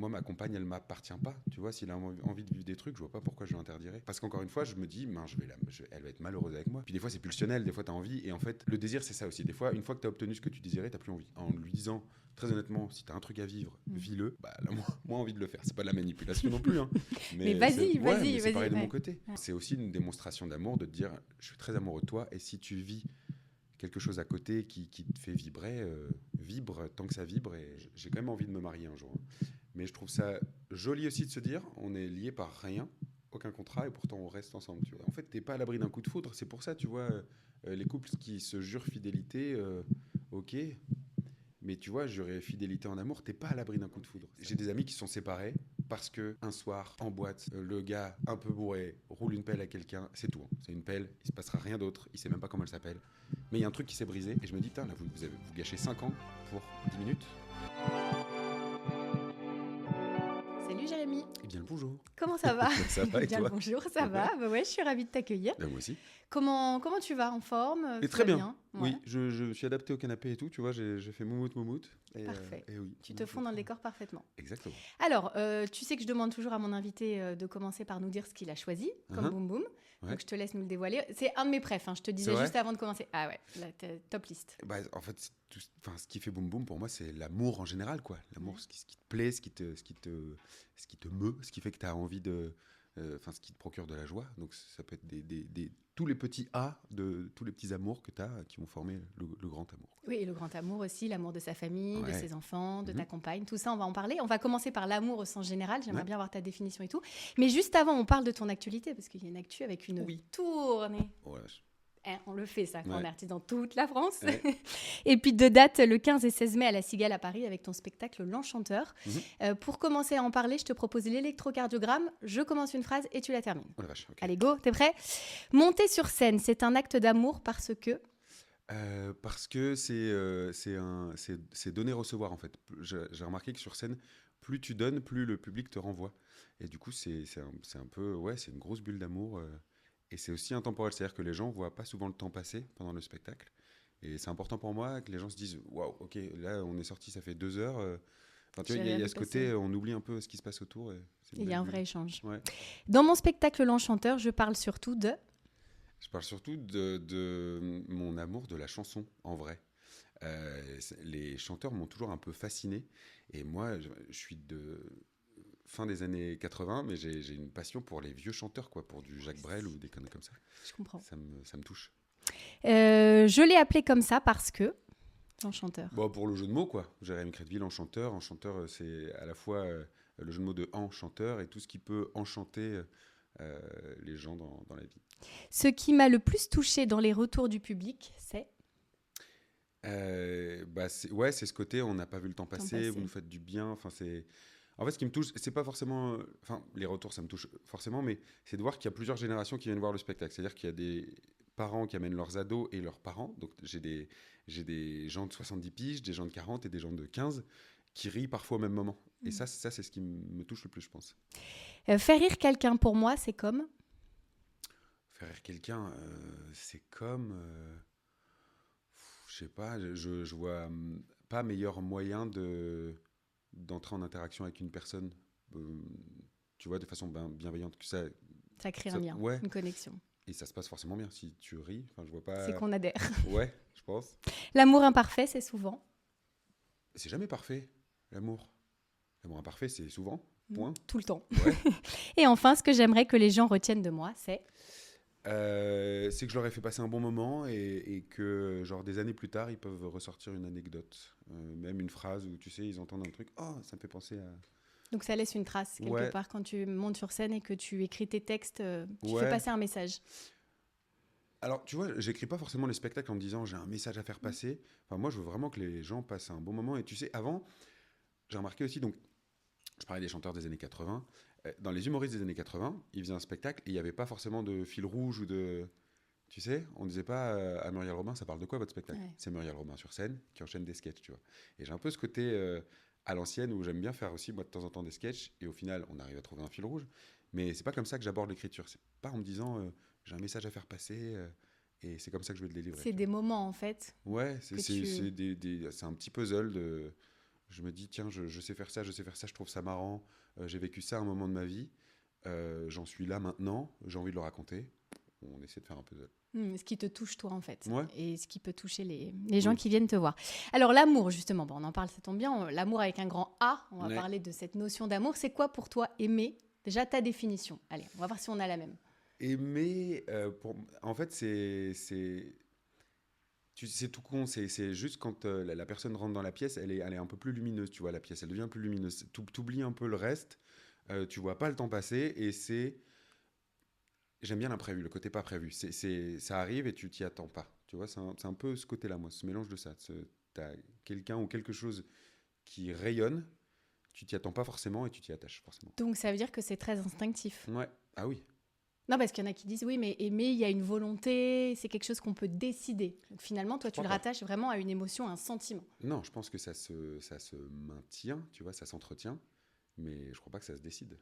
moi, ma compagne, elle m'appartient pas. Tu vois, s'il a envie de vivre des trucs, je vois pas pourquoi je lui interdirais. Parce qu'encore une fois, je me dis, elle va être malheureuse avec moi. Puis des fois, c'est pulsionnel, des fois, tu as envie. Et en fait, le désir, c'est ça aussi. Des fois, une fois que tu as obtenu ce que tu désirais, tu plus envie. En lui disant, très honnêtement, si tu as un truc à vivre, vis-le, bah, là, moi, envie de le faire. C'est pas de la manipulation non plus. Hein. Mais vas-y, mais c'est vas-y. pareil de mon Ouais. côté. C'est aussi une démonstration d'amour de te dire, je suis très amoureux de toi. Et si tu vis quelque chose à côté qui te fait vibrer, vibre tant que ça vibre. Et j'ai quand même envie de me marier un jour. Hein. Mais je trouve ça joli aussi de se dire, on est lié par rien, aucun contrat, et pourtant on reste ensemble. Tu vois. En fait, t'es pas à l'abri d'un coup de foudre. C'est pour ça, tu vois, les couples qui se jurent fidélité, ok. Mais tu vois, jurer fidélité en amour, t'es pas à l'abri d'un coup de foudre. J'ai des amis qui sont séparés parce que un soir, en boîte, le gars un peu bourré roule une pelle à quelqu'un, c'est tout. Hein. C'est une pelle, il se passera rien d'autre, il sait même pas comment elle s'appelle. Mais il y a un truc qui s'est brisé et je me dis, putain, là, vous gâchez 5 ans pour 10 minutes. Salut Jérémy. Eh bien, le bonjour. Comment ça va? Ça va et Bien le toi? bonjour, ça va. Bah ouais, je suis ravie de t'accueillir. Ben, moi aussi. Comment tu vas? En forme? Et Tout très va bien. bien? Ouais, Oui, je me suis adapté au canapé et tout. Tu vois, j'ai fait moumoute. parfait. Et oui. Tu te fonds dans le décor parfaitement. Exactement. Alors, tu sais que je demande toujours à mon invité de commencer par nous dire ce qu'il a choisi, comme Boum Boum. Ouais. Donc, je te laisse nous le dévoiler. C'est un de mes préfs, hein, je te disais juste avant de commencer. Ah ouais, la top liste. Bah, en fait, ce qui fait boum boum pour moi, c'est l'amour en général, quoi. L'amour, ce qui te plaît, ce qui te meut, ce qui fait que tu as envie de. Ce qui te procure de la joie. Donc, ça peut être tous les petits A de tous les petits amours que tu as qui vont former le grand amour. Oui, et le grand amour aussi, l'amour de sa famille, de Ouais. ses enfants, de ta compagne, tout ça, on va en parler. On va commencer par l'amour au sens général, j'aimerais bien avoir ta définition et tout. Mais juste avant, on parle de ton actualité, parce qu'il y a une actu avec une tournée. Ouais. Hein, on le fait ça quand Ouais. on est artiste dans toute la France. Ouais. Et puis de date le 15 et 16 mai à la Cigale à Paris avec ton spectacle L'Enchanteur. Pour commencer à en parler, je te propose l'électrocardiogramme. Je commence une phrase et tu la termines. Oh la vache, ok. Allez, go, t'es prêt? Monter sur scène, c'est un acte d'amour parce que... Parce que c'est donner-recevoir, en fait. J'ai remarqué que sur scène, plus tu donnes, plus le public te renvoie. Et du coup, c'est un peu... Ouais, c'est une grosse bulle d'amour. Et c'est aussi intemporel. C'est-à-dire que les gens ne voient pas souvent le temps passer pendant le spectacle. Et c'est important pour moi que les gens se disent « Waouh, ok, là, on est sorti, ça fait 2 heures. Enfin, tu vois, il y a ce côté, on oublie un peu ce qui se passe autour. Il y a un vrai échange. Ouais. Dans mon spectacle L'Enchanteur, je parle surtout de... Je parle surtout de mon amour de la chanson, en vrai. Les chanteurs m'ont toujours un peu fasciné. Et moi, je suis de fin des années 80, mais j'ai une passion pour les vieux chanteurs, quoi, pour du Jacques Brel ou des conneries comme ça. Je comprends. Ça me touche. Je l'ai appelé comme ça parce que... L'Enchanteur. Bon, pour le jeu de mots, quoi. Jérémy Crédville, enchanteur. Enchanteur, c'est à la fois le jeu de mots de enchanteur et tout ce qui peut enchanter les gens dans la vie. Ce qui m'a le plus touché dans les retours du public, c'est... C'est ce côté, on n'a pas vu le temps passer, vous nous faites du bien. En fait, ce qui me touche, c'est pas forcément... les retours, ça me touche forcément, mais c'est de voir qu'il y a plusieurs générations qui viennent voir le spectacle. C'est-à-dire qu'il y a des parents qui amènent leurs ados et leurs parents. Donc, j'ai des gens de 70 piges, des gens de 40 et des gens de 15 qui rient parfois au même moment. Et ça, c'est ce qui me touche le plus, je pense. Faire rire quelqu'un, pour moi, c'est comme... Faire rire quelqu'un, c'est comme... je sais pas, je vois pas meilleur moyen d'entrer en interaction avec une personne, tu vois, de façon bienveillante que ça. Ça crée un lien, ouais. Une connexion. Et ça se passe forcément bien si tu ris. Enfin, je vois pas. C'est qu'on adhère. Ouais, je pense. L'amour imparfait, c'est souvent. C'est jamais parfait, l'amour. L'amour imparfait, c'est souvent. Point. Tout le temps. Ouais. Et enfin, ce que j'aimerais que les gens retiennent de moi, c'est... C'est que je leur ai fait passer un bon moment et que, genre, des années plus tard, ils peuvent ressortir une anecdote. Même une phrase où, tu sais, ils entendent un truc. Oh, ça me fait penser à... Donc ça laisse une trace quelque part quand tu montes sur scène et que tu écris tes textes, tu fais passer un message. Alors, tu vois, j'écris pas forcément les spectacles en me disant j'ai un message à faire passer. Enfin, moi, je veux vraiment que les gens passent un bon moment. Et tu sais, avant, j'ai remarqué aussi, donc, je parlais des chanteurs des années 80. Dans les humoristes des années 80, ils faisaient un spectacle et il n'y avait pas forcément de fil rouge ou de... Tu sais, on ne disait pas à Muriel Robin, ça parle de quoi votre spectacle ? C'est Muriel Robin sur scène qui enchaîne des sketchs, tu vois. Et j'ai un peu ce côté à l'ancienne où j'aime bien faire aussi, moi, de temps en temps des sketchs. Et au final, on arrive à trouver un fil rouge. Mais c'est pas comme ça que j'aborde l'écriture. C'est pas en me disant j'ai un message à faire passer et c'est comme ça que je vais le délivrer. C'est des moments, en fait. Ouais, c'est un petit puzzle de... Je me dis, tiens, je sais faire ça, je trouve ça marrant. J'ai vécu ça à un moment de ma vie. J'en suis là maintenant, j'ai envie de le raconter. On essaie de faire un peu de... Ce qui te touche, toi, en fait. Ouais. Et ce qui peut toucher les gens qui viennent te voir. Alors, l'amour, justement, on en parle, ça tombe bien. L'amour avec un grand A, on va parler de cette notion d'amour. C'est quoi pour toi aimer? Déjà, ta définition. Allez, on va voir si on a la même. Aimer, en fait, c'est tout con. C'est juste quand la personne rentre dans la pièce, elle est un peu plus lumineuse, tu vois, la pièce. Elle devient plus lumineuse. T'oublies un peu le reste. Tu vois pas le temps passer et c'est... J'aime bien l'imprévu, le côté pas prévu. Ça arrive et tu t'y attends pas. Tu vois, c'est un peu ce côté-là, moi, ce mélange de ça. T'as quelqu'un ou quelque chose qui rayonne, tu t'y attends pas forcément et tu t'y attaches forcément. Donc, ça veut dire que c'est très instinctif. Ouais, ah oui. Non, parce qu'il y en a qui disent, oui, mais aimer, il y a une volonté, c'est quelque chose qu'on peut décider. Donc, finalement, toi, tu le rattaches vraiment à une émotion, à un sentiment. Non, je pense que ça se maintient, tu vois, ça s'entretient, mais je crois pas que ça se décide.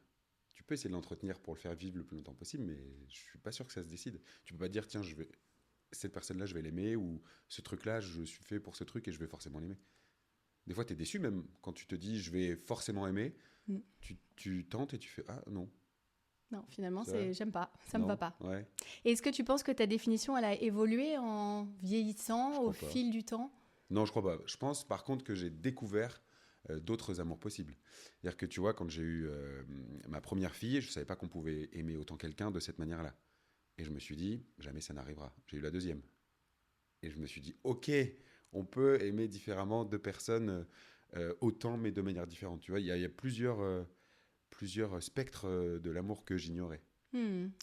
Tu peux essayer de l'entretenir pour le faire vivre le plus longtemps possible, mais je suis pas sûr que ça se décide. Tu peux pas dire, tiens, cette personne-là, je vais l'aimer, ou ce truc-là, je suis fait pour ce truc et je vais forcément l'aimer. Des fois, tu es déçu même quand tu te dis, je vais forcément aimer. Tu tentes et tu fais, ah non. Non, finalement, Ça j'aime pas, ça me va pas. Ouais. Et est-ce que tu penses que ta définition, elle a évolué en vieillissant au fil du temps? Non, je crois pas. Je pense par contre que j'ai découvert d'autres amours possibles. C'est-à-dire que tu vois, quand j'ai eu ma première fille, je savais pas qu'on pouvait aimer autant quelqu'un de cette manière-là. Et je me suis dit, jamais ça n'arrivera. J'ai eu la deuxième. Et je me suis dit, ok, on peut aimer différemment deux personnes autant, mais de manière différente. Tu vois, il y a plusieurs spectres de l'amour que j'ignorais.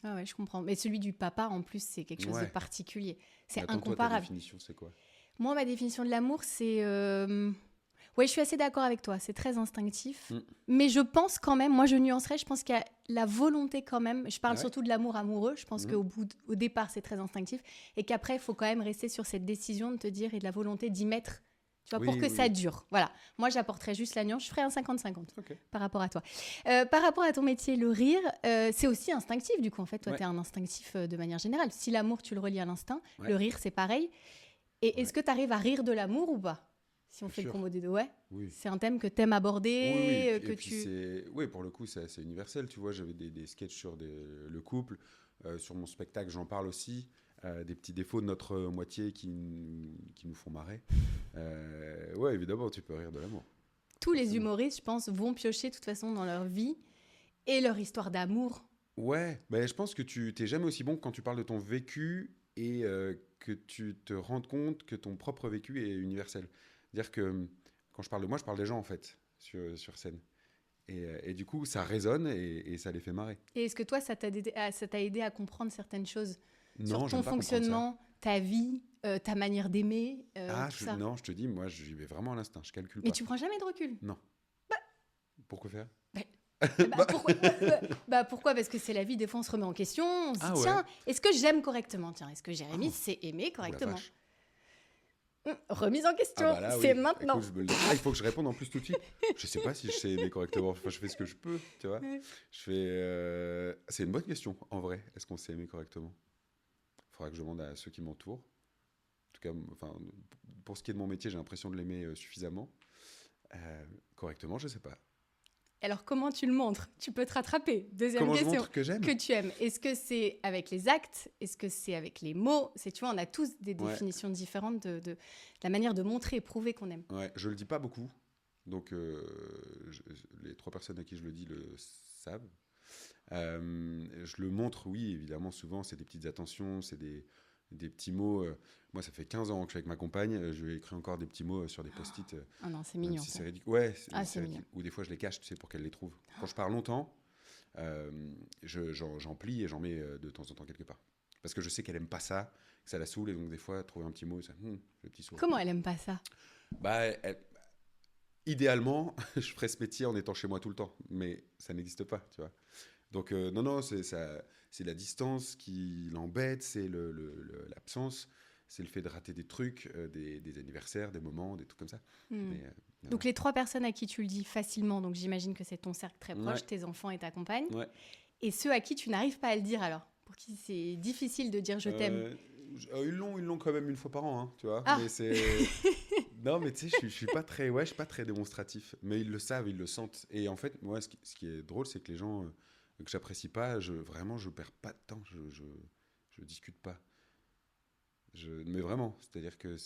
Ah ouais, je comprends. Mais celui du papa, en plus, c'est quelque chose de particulier. C'est incomparable. Toi, ta définition, c'est quoi? Moi, ma définition de l'amour, c'est... Ouais, je suis assez d'accord avec toi. C'est très instinctif. Mais je pense quand même, moi, je nuancerais, je pense qu'il y a la volonté quand même. Je parle surtout de l'amour amoureux. Je pense qu'au départ, c'est très instinctif. Et qu'après, il faut quand même rester sur cette décision de te dire et de la volonté d'y mettre, tu vois, pour que ça dure. Voilà. Moi, j'apporterais juste la nuance. Je ferais un 50-50 par rapport à toi. Par rapport à ton métier, le rire, c'est aussi instinctif. Du coup, en fait, toi, tu es un instinctif de manière générale. Si l'amour, tu le relis à l'instinct, le rire, c'est pareil. Et est-ce que tu arrives à rire de l'amour ou pas? Si on fait le combo des deux, c'est un thème que tu aimes aborder, Oui, pour le coup, c'est universel. Tu vois, j'avais des sketchs sur le couple. Sur mon spectacle, j'en parle aussi. Des petits défauts de notre moitié qui nous font marrer. Ouais, évidemment, tu peux rire de l'amour. Tous les humoristes, je pense, vont piocher de toute façon dans leur vie et leur histoire d'amour. Ouais, je pense que tu n'es jamais aussi bon que quand tu parles de ton vécu et que tu te rends compte que ton propre vécu est universel. C'est-à-dire que quand je parle de moi, je parle des gens en fait, sur scène. Et du coup, ça résonne et ça les fait marrer. Et est-ce que toi, ça t'a aidé à comprendre certaines choses sur ton fonctionnement, ta vie, ta manière d'aimer tout ça? Non, je te dis, moi, j'y vais vraiment à l'instinct, je calcule pas. Mais tu prends jamais de recul? Non. Pourquoi faire? Pourquoi? Parce que c'est la vie, des fois on se remet en question, on se dit tiens, est-ce que j'aime correctement? Tiens, est-ce que Jérémy sait aimer correctement? Remise en question, c'est maintenant. Écoute, il faut que je réponde en plus tout de suite. Je sais pas si je sais aimer correctement. Enfin, je fais ce que je peux, tu vois. C'est une bonne question, en vrai. Est-ce qu'on sait aimer correctement? Il faudra que je demande à ceux qui m'entourent. En tout cas, pour ce qui est de mon métier, j'ai l'impression de l'aimer suffisamment. Correctement, je sais pas. Alors, comment tu le montres? Tu peux te rattraper. Deuxième question. Comment je montre que j'aime? Que tu aimes. Est-ce que c'est avec les actes? Est-ce que c'est avec les mots? Tu vois, on a tous des définitions différentes de la manière de montrer et prouver qu'on aime. Ouais, je le dis pas beaucoup. Donc, les 3 personnes à qui je le dis le savent. Je le montre, oui, évidemment, souvent. C'est des petites attentions, c'est des petits mots. Moi, ça fait 15 ans que je suis avec ma compagne. Je lui ai écrit encore des petits mots sur des post-it. Ah non, c'est mignon. Si c'est ridicule. Ouais, c'est mignon. Ou des fois, je les cache, tu sais, pour qu'elle les trouve. Quand je pars longtemps, j'en plie et j'en mets de temps en temps quelque part. Parce que je sais qu'elle aime pas ça, que ça la saoule. Et donc, des fois, trouver un petit mot, ça, le petit sourire. Comment elle aime pas ça? Idéalement, je ferais ce métier en étant chez moi tout le temps. Mais ça n'existe pas, tu vois. Donc, non, c'est la distance qui l'embête, c'est l'absence. C'est le fait de rater des trucs, des anniversaires, des moments, des trucs comme ça. Donc les 3 personnes à qui tu le dis facilement, donc j'imagine que c'est ton cercle très proche, tes enfants et ta compagne. Et ceux à qui tu n'arrives pas à le dire alors? Pour qui c'est difficile de dire je t'aime? Ils l'ont quand même une fois par an, hein, tu vois. Ah. Mais c'est... Non, mais tu sais, je suis pas très, je suis pas très démonstratif. Mais ils le savent, ils le sentent. Et en fait, moi, ce qui est drôle, c'est que les gens que j'apprécie pas, vraiment, je perds pas de temps. Je discute pas. Mais vraiment, c'est-à-dire que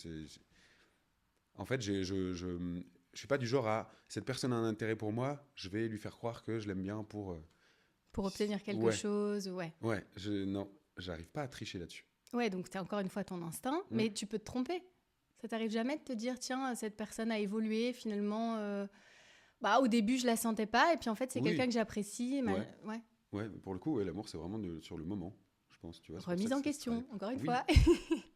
en fait, je suis pas du genre à cette personne a un intérêt pour moi, je vais lui faire croire que je l'aime bien pour. Pour obtenir quelque Ouais, chose, ouais. ouais. Non, j'arrive pas à tricher là-dessus. Ouais, donc tu as encore une fois ton instinct, mais tu peux te tromper. Ça t'arrive jamais de te dire, tiens, cette personne a évolué, finalement, au début, je la sentais pas, et puis en fait, c'est quelqu'un que j'apprécie. Ouais, pour le coup, l'amour, c'est vraiment sur le moment, je pense. Tu vois, remise en question, encore une fois.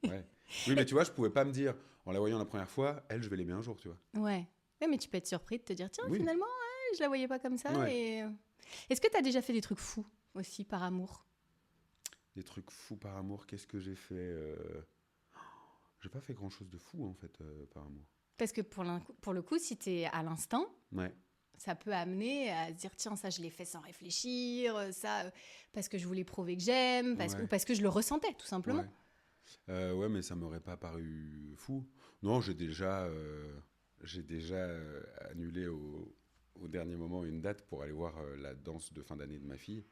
Ouais. Oui, mais tu vois, je pouvais pas me dire, en la voyant la première fois, elle, je vais l'aimer un jour, tu vois. Ouais, mais tu peux être surpris de te dire, tiens, finalement, je la voyais pas comme ça. Et... Est-ce que tu as déjà fait des trucs fous aussi par amour? Des trucs fous par amour, qu'est-ce que j'ai fait J'ai pas fait grand-chose de fou, en fait, par amour. Parce que pour le coup, si tu es à l'instant, ça peut amener à se dire, tiens, ça, je l'ai fait sans réfléchir, ça, parce que je voulais prouver que j'aime, ou parce que je le ressentais, tout simplement. Ouais, mais ça m'aurait pas paru fou. Non, j'ai déjà annulé au dernier moment une date pour aller voir la danse de fin d'année de ma fille.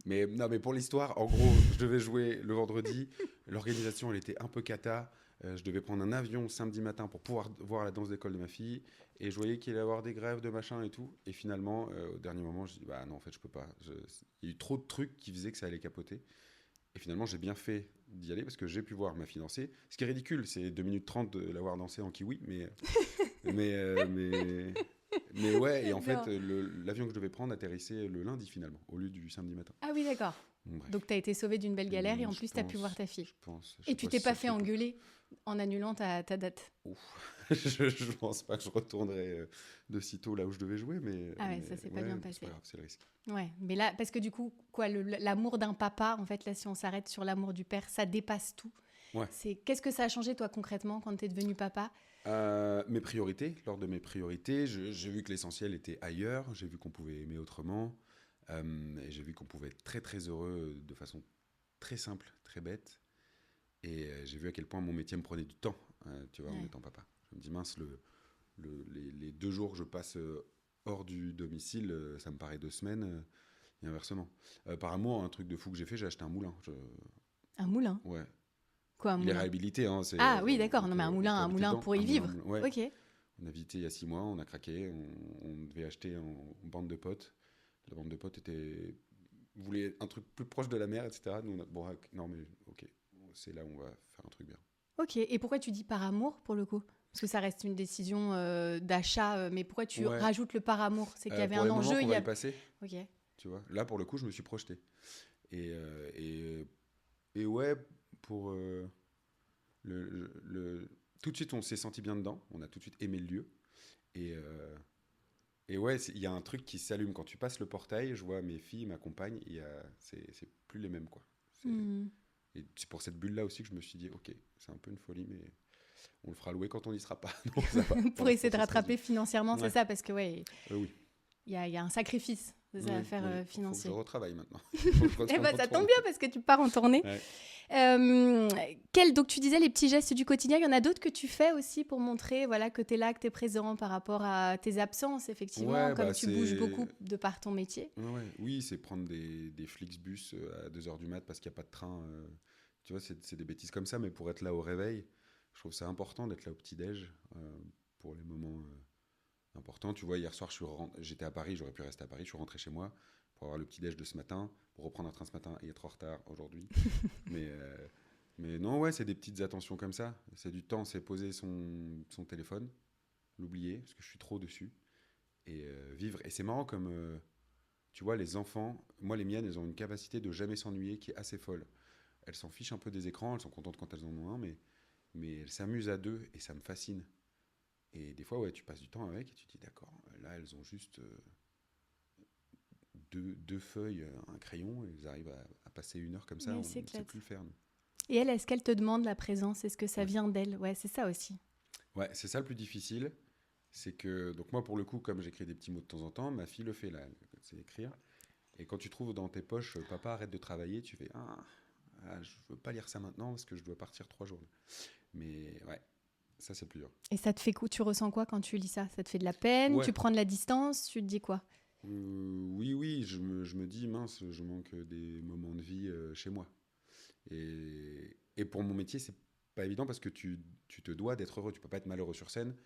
Non, mais pour l'histoire, en gros, je devais jouer le vendredi. L'organisation, elle était un peu cata. Je devais prendre un avion samedi matin pour pouvoir voir la danse d'école de ma fille. Et je voyais qu'il allait y avoir des grèves de machin et tout. Et finalement, au dernier moment, je dis bah non, en fait, je peux pas. Il y a eu trop de trucs qui faisaient que ça allait capoter. Et finalement, j'ai bien fait d'y aller parce que j'ai pu voir ma fille danser. Ce qui est ridicule, c'est 2 minutes 30 de l'avoir dansé en kiwi. Mais ouais, et en fait, l'avion que je devais prendre atterrissait le lundi finalement, au lieu du samedi matin. Ah oui, d'accord. Donc tu as été sauvé d'une belle galère et en plus tu as pu voir ta fille. Je pense. Et tu t'es pas fait engueuler en annulant ta date? Je pense pas que je retournerai de sitôt là où je devais jouer, mais. Ah ouais, ça s'est pas bien passé. C'est pas grave, c'est le risque. Ouais, mais là, parce que du coup, quoi, l'amour d'un papa, en fait, là, si on s'arrête sur l'amour du père, ça dépasse tout. Ouais. Qu'est-ce que ça a changé, toi, concrètement, quand tu es devenu papa? Mes priorités, lors de mes priorités, j'ai vu que l'essentiel était ailleurs, j'ai vu qu'on pouvait aimer autrement, et j'ai vu qu'on pouvait être très très heureux de façon très simple, très bête, et j'ai vu à quel point mon métier me prenait du temps, tu vois, en étant papa. Je me dis mince, les 2 jours que je passe hors du domicile, ça me paraît 2 semaines, et inversement. Par amour, un truc de fou que j'ai fait, j'ai acheté un moulin. Un moulin? Ouais. Quoi, un moulin? Il est réhabilité. Hein, oui, d'accord. Non, mais un moulin pour y vivre. Ouais. Ok. On a visité il y a 6 mois, on a craqué, on devait acheter en bande de potes. La bande de potes voulait un truc plus proche de la mer, etc. Nous, non, mais ok, c'est là où on va faire un truc bien. Ok, et pourquoi tu dis par amour pour le coup? Parce que ça reste une décision d'achat, mais pourquoi tu rajoutes le par amour? C'est qu'il y avait un enjeu. Il y a passé. Ok. Tu vois, là pour le coup, je me suis projeté. Et ouais, pour tout de suite, on s'est senti bien dedans. On a tout de suite aimé le lieu. Et ouais, il y a un truc qui s'allume quand tu passes le portail. Je vois mes filles, ma compagne. C'est plus les mêmes, quoi. Et c'est pour cette bulle-là aussi que je me suis dit, ok, c'est un peu une folie, mais on le fera louer quand on n'y sera pas. Donc, pour essayer de rattraper financièrement, c'est ça, parce que oui. Il y a un sacrifice à faire financier. Faut que je retravaille maintenant. Ça tombe bien parce que tu pars en tournée. Ouais. Donc tu disais les petits gestes du quotidien, il y en a d'autres que tu fais aussi pour montrer que tu es là, que tu es présent par rapport à tes absences, effectivement, comme tu bouges beaucoup de par ton métier. Oui, c'est prendre des Flixbus à 2h du mat parce qu'il n'y a pas de train. Tu vois, c'est des bêtises comme ça, mais pour être là au réveil, je trouve ça important d'être là au petit-déj pour les moments importants. Tu vois, hier soir, j'étais à Paris, j'aurais pu rester à Paris, je suis rentré chez moi pour avoir le petit-déj de ce matin, pour reprendre un train ce matin et être en retard aujourd'hui. Mais non, c'est des petites attentions comme ça. C'est du temps, c'est poser son téléphone, l'oublier, parce que je suis trop dessus, et vivre. Et c'est marrant comme, tu vois, les enfants, moi les miennes, elles ont une capacité de jamais s'ennuyer qui est assez folle. Elles s'en fichent un peu des écrans, elles sont contentes quand elles en ont un, mais elles s'amusent à deux et ça me fascine. Et des fois, tu passes du temps avec et tu te dis, d'accord, là, elles ont juste deux feuilles, un crayon, et elles arrivent à passer 1 heure comme ça, on ne sait plus le faire. Nous. Et elle, est-ce qu'elle te demande la présence? Est-ce que ça vient d'elle? Ouais, c'est ça aussi. Ouais, c'est ça le plus difficile. C'est que, donc moi, pour le coup, comme j'écris des petits mots de temps en temps, ma fille le fait là, c'est écrire. Et quand tu trouves dans tes poches, papa, arrête de travailler, tu fais, je veux pas lire ça maintenant parce que je dois partir 3 jours. Mais ouais. Ça, c'est le plus dur. Et ça te fait quoi? Tu ressens quoi quand tu lis ça? Ça te fait de la peine? Ouais. Tu prends de la distance? Tu te dis quoi? Oui, je me dis, mince, je manque des moments de vie chez moi. Et pour mon métier, c'est pas évident parce que tu te dois d'être heureux. Tu peux pas être malheureux sur scène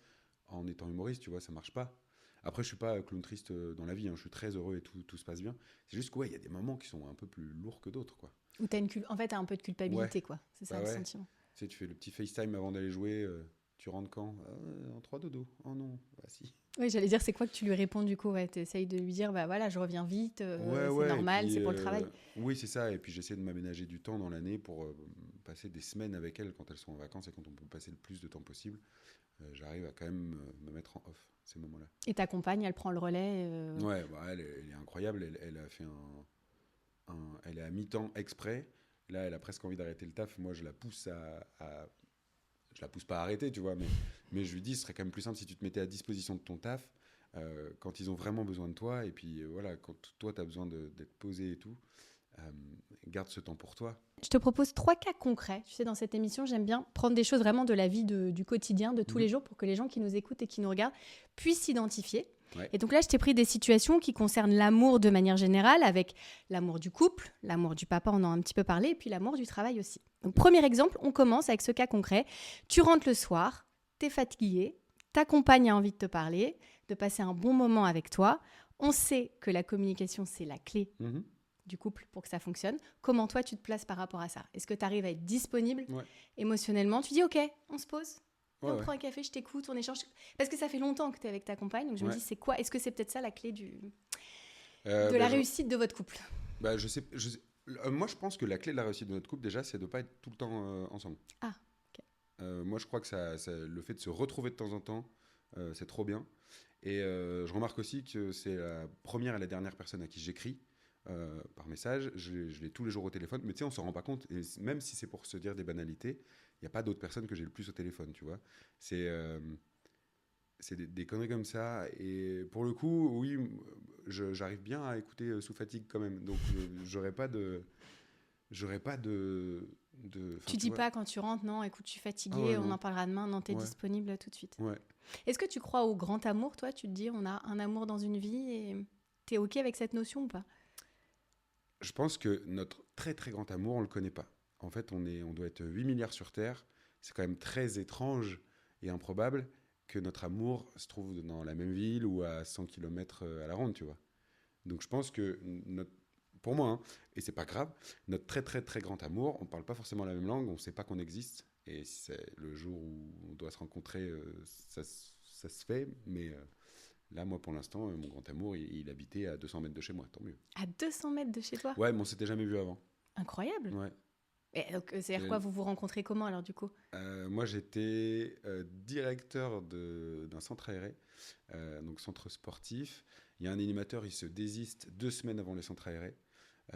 en étant humoriste, tu vois, ça marche pas. Après, je suis pas clown triste dans la vie, hein, je suis très heureux et tout se passe bien. C'est juste qu'il y a des moments qui sont un peu plus lourds que d'autres, quoi. Ou en fait, t'as un peu de culpabilité, Ouais, quoi. C'est ça bah le ouais. sentiment. Tu sais, tu fais le petit FaceTime avant d'aller jouer, tu rentres quand? En 3 dodo. Oh non, bah si. Oui, j'allais dire, c'est quoi que tu lui réponds du coup? Ouais, t'essayes de lui dire, bah voilà, je reviens vite, c'est Ouais, et normal, puis c'est pour le travail. oui, c'est ça. Et puis j'essaie de m'aménager du temps dans l'année pour passer des semaines avec elles quand elles sont en vacances et quand on peut passer le plus de temps possible. J'arrive à quand même me mettre en off ces moments-là. Et ta compagne, elle prend le relais. Ouais, bah, elle est incroyable. Elle a fait elle est à mi-temps exprès. Là, elle a presque envie d'arrêter le taf. Moi, je la pousse je la pousse pas à arrêter, tu vois, mais je lui dis, ce serait quand même plus simple si tu te mettais à disposition de ton taf quand ils ont vraiment besoin de toi. Et puis voilà, quand toi, tu as besoin d'être posé et tout, euh, garde ce temps pour toi. Je te propose 3 cas concrets. Tu sais, dans cette émission, j'aime bien prendre des choses vraiment de la vie du quotidien, de tous les jours, pour que les gens qui nous écoutent et qui nous regardent puissent s'identifier. Ouais. Et donc là, je t'ai pris des situations qui concernent l'amour de manière générale, avec l'amour du couple, l'amour du papa, on en a un petit peu parlé, et puis l'amour du travail aussi. Donc premier exemple, on commence avec ce cas concret. Tu rentres le soir, t'es fatigué, ta compagne a envie de te parler, de passer un bon moment avec toi. On sait que la communication, c'est la clé du couple pour que ça fonctionne. Comment toi, tu te places par rapport à ça? Est-ce que tu arrives à être disponible émotionnellement? Tu dis, OK, on se pose, on prend un café, je t'écoute, on échange. Parce que ça fait longtemps que tu es avec ta compagne, donc je me dis, c'est quoi? Est-ce que c'est peut-être ça la clé de la réussite de votre couple? Je sais, moi, je pense que la clé de la réussite de notre couple, déjà, c'est de ne pas être tout le temps ensemble. Ah, OK. Moi, je crois que le fait de se retrouver de temps en temps, c'est trop bien. Et je remarque aussi que c'est la première et la dernière personne à qui j'écris par message. Je l'ai tous les jours au téléphone, mais tu sais, on s'en rend pas compte. Et même si c'est pour se dire des banalités, il n'y a pas d'autres personnes que j'ai le plus au téléphone, tu vois. C'est des conneries comme ça. Et pour le coup, oui, j'arrive bien à écouter sous fatigue quand même. Donc, j'aurais pas de... Tu dis pas quand tu rentres, non, écoute, je suis fatiguée, on en parlera demain, non, t'es disponible tout de suite. Ouais. Est-ce que tu crois au grand amour, toi? Tu te dis, on a un amour dans une vie et t'es OK avec cette notion ou pas? Je pense que notre très très grand amour, on le connaît pas. En fait, on doit être 8 milliards sur Terre. C'est quand même très étrange et improbable que notre amour se trouve dans la même ville ou à 100 km à la ronde, tu vois. Donc je pense que pour moi, hein, et c'est pas grave, notre très très très grand amour, on parle pas forcément la même langue, on sait pas qu'on existe. Et c'est le jour où on doit se rencontrer, ça se fait. Mais là, moi, pour l'instant, mon grand amour, il habitait à 200 mètres de chez moi, tant mieux. À 200 mètres de chez toi? Ouais, mais on s'était jamais vu avant. Incroyable. Ouais. Et donc, c'est-à-dire quoi, vous vous rencontrez comment alors du coup? Moi, j'étais directeur d'un centre aéré, donc centre sportif. Il y a un animateur, il se désiste 2 semaines avant le centre aéré.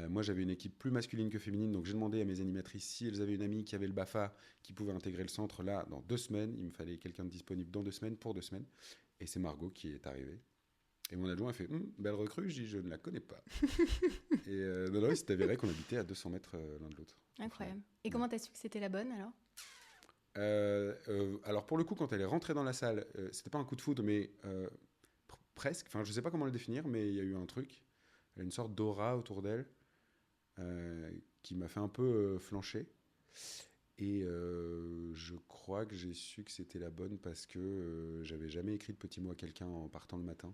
Moi, j'avais une équipe plus masculine que féminine, donc j'ai demandé à mes animatrices si elles avaient une amie qui avait le BAFA, qui pouvait intégrer le centre là dans 2 semaines. Il me fallait quelqu'un de disponible dans 2 semaines, pour 2 semaines. Et c'est Margot qui est arrivée. Et mon adjoint a fait belle recrue, je dis je ne la connais pas. Et non, il s'est avéré qu'on habitait à 200 mètres l'un de l'autre. Incroyable. Et comment t'as su que c'était la bonne alors? Alors pour le coup, quand elle est rentrée dans la salle, c'était pas un coup de foudre, mais presque. Enfin, je sais pas comment le définir, mais il y a eu un truc. Elle a une sorte d'aura autour d'elle qui m'a fait un peu flancher. Et je crois que j'ai su que c'était la bonne parce que j'avais jamais écrit de petits mots à quelqu'un en partant le matin.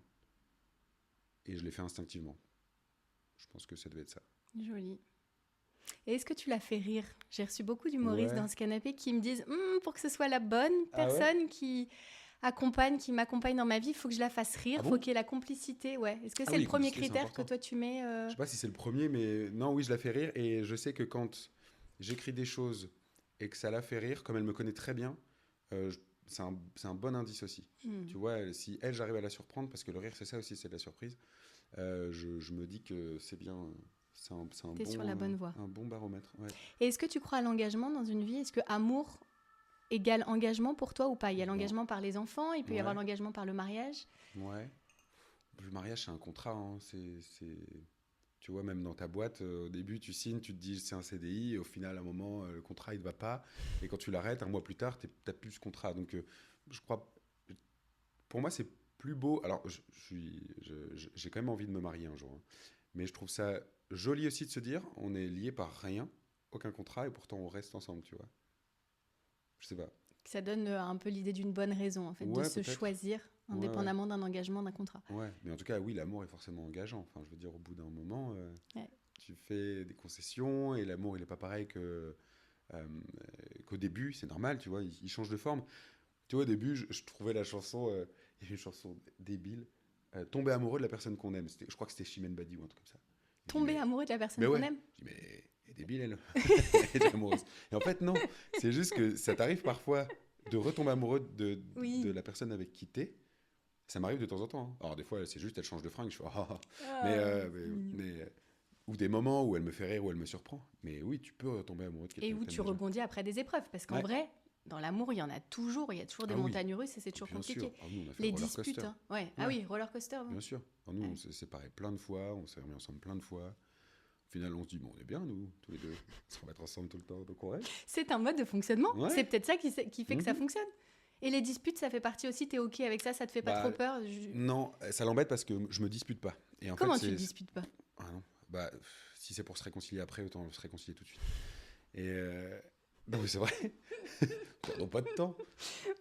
Et je l'ai fait instinctivement. Je pense que ça devait être ça. Joli. Et est-ce que tu l'as fait rire? J'ai reçu beaucoup d'humoristes dans ce canapé qui me disent pour que ce soit la bonne personne qui m'accompagne dans ma vie, il faut que je la fasse rire, il faut qu'il y ait la complicité. Ouais. Est-ce que c'est le premier critère que toi tu mets Je sais pas si c'est le premier, mais non, oui, je la fais rire. Et je sais que quand j'écris des choses et que ça la fait rire, comme elle me connaît très bien, c'est un bon indice aussi. Tu vois, si elle, j'arrive à la surprendre, parce que le rire, c'est ça aussi, c'est de la surprise, je me dis que c'est bien... T'es sur la bonne voie. Un bon baromètre. Ouais. Et est-ce que tu crois à l'engagement dans une vie? Est-ce que amour égale engagement pour toi ou pas? Il y a l'engagement par les enfants, il peut y avoir l'engagement par le mariage. Ouais. Le mariage, c'est un contrat. Hein. Tu Tu vois, même dans ta boîte, au début, tu signes, tu te dis c'est un CDI, et au final, à un moment, le contrat, il ne va pas. Et quand tu l'arrêtes, un mois plus tard, tu n'as plus ce contrat. Donc, je crois, pour moi, c'est plus beau. Alors, j'ai quand même envie de me marier un jour. Hein. Mais je trouve ça joli aussi de se dire, on est lié par rien, aucun contrat, et pourtant on reste ensemble, tu vois. Je sais pas. Ça donne un peu l'idée d'une bonne raison, en fait, de Ouais, se peut-être. choisir Ouais. indépendamment d'un engagement, d'un contrat. Ouais, mais en tout cas, oui, l'amour est forcément engageant. Enfin, je veux dire, au bout d'un moment, Ouais. tu fais des concessions et l'amour, il n'est pas pareil euh, qu'au début. C'est normal, tu vois, il change de forme. Tu vois, au début, je trouvais la chanson, il y a une chanson débile, Tomber amoureux de la personne qu'on aime. Je crois que c'était Chimène Badi ou un truc comme ça. Je dis, Tomber amoureux de la personne mais qu'on ouais. aime. Je dis, mais elle est débile, elle. Elle est amoureuse. Et en fait, non. C'est juste que ça t'arrive parfois de retomber amoureux de Oui. la personne avec qui t'es. Ça m'arrive de temps en temps. Hein. Alors, des fois, c'est juste, elle change de fringue. Je fais, ah, ah. Mais, Ah, c'est mignon. ou des moments où elle me fait rire, où elle me surprend. Mais oui, tu peux tomber amoureux de quelqu'un Et que où t'aimes tu déjà. rebondis après des épreuves. Parce qu'en Ouais. vrai, dans l'amour, il y en a toujours. Il y a toujours des Ah oui, montagnes russes et c'est toujours bien compliqué. sûr. Ah, nous, on a fait Les le roller disputes. coaster. Hein. Ouais. Ah Ouais. oui, roller coaster. Bon. Bien sûr. Alors, nous, Ouais. on s'est séparés plein de fois, on s'est remis ensemble plein de fois. Au final, on se dit, bon, on est bien, nous, tous les deux. On va être ensemble tout le temps, donc on reste. C'est un mode de fonctionnement. Ouais. C'est peut-être ça qui fait que ça Mhm. fonctionne. Et les disputes, ça fait partie aussi. T'es OK avec ça, ça te fait pas Bah, trop peur. non, ça l'embête parce que je me dispute pas. Et en Comment fait, tu te disputes pas? Ah non. Bah, si c'est pour se réconcilier après, autant se réconcilier tout de suite. Et non, mais c'est vrai. Perdons pas de temps.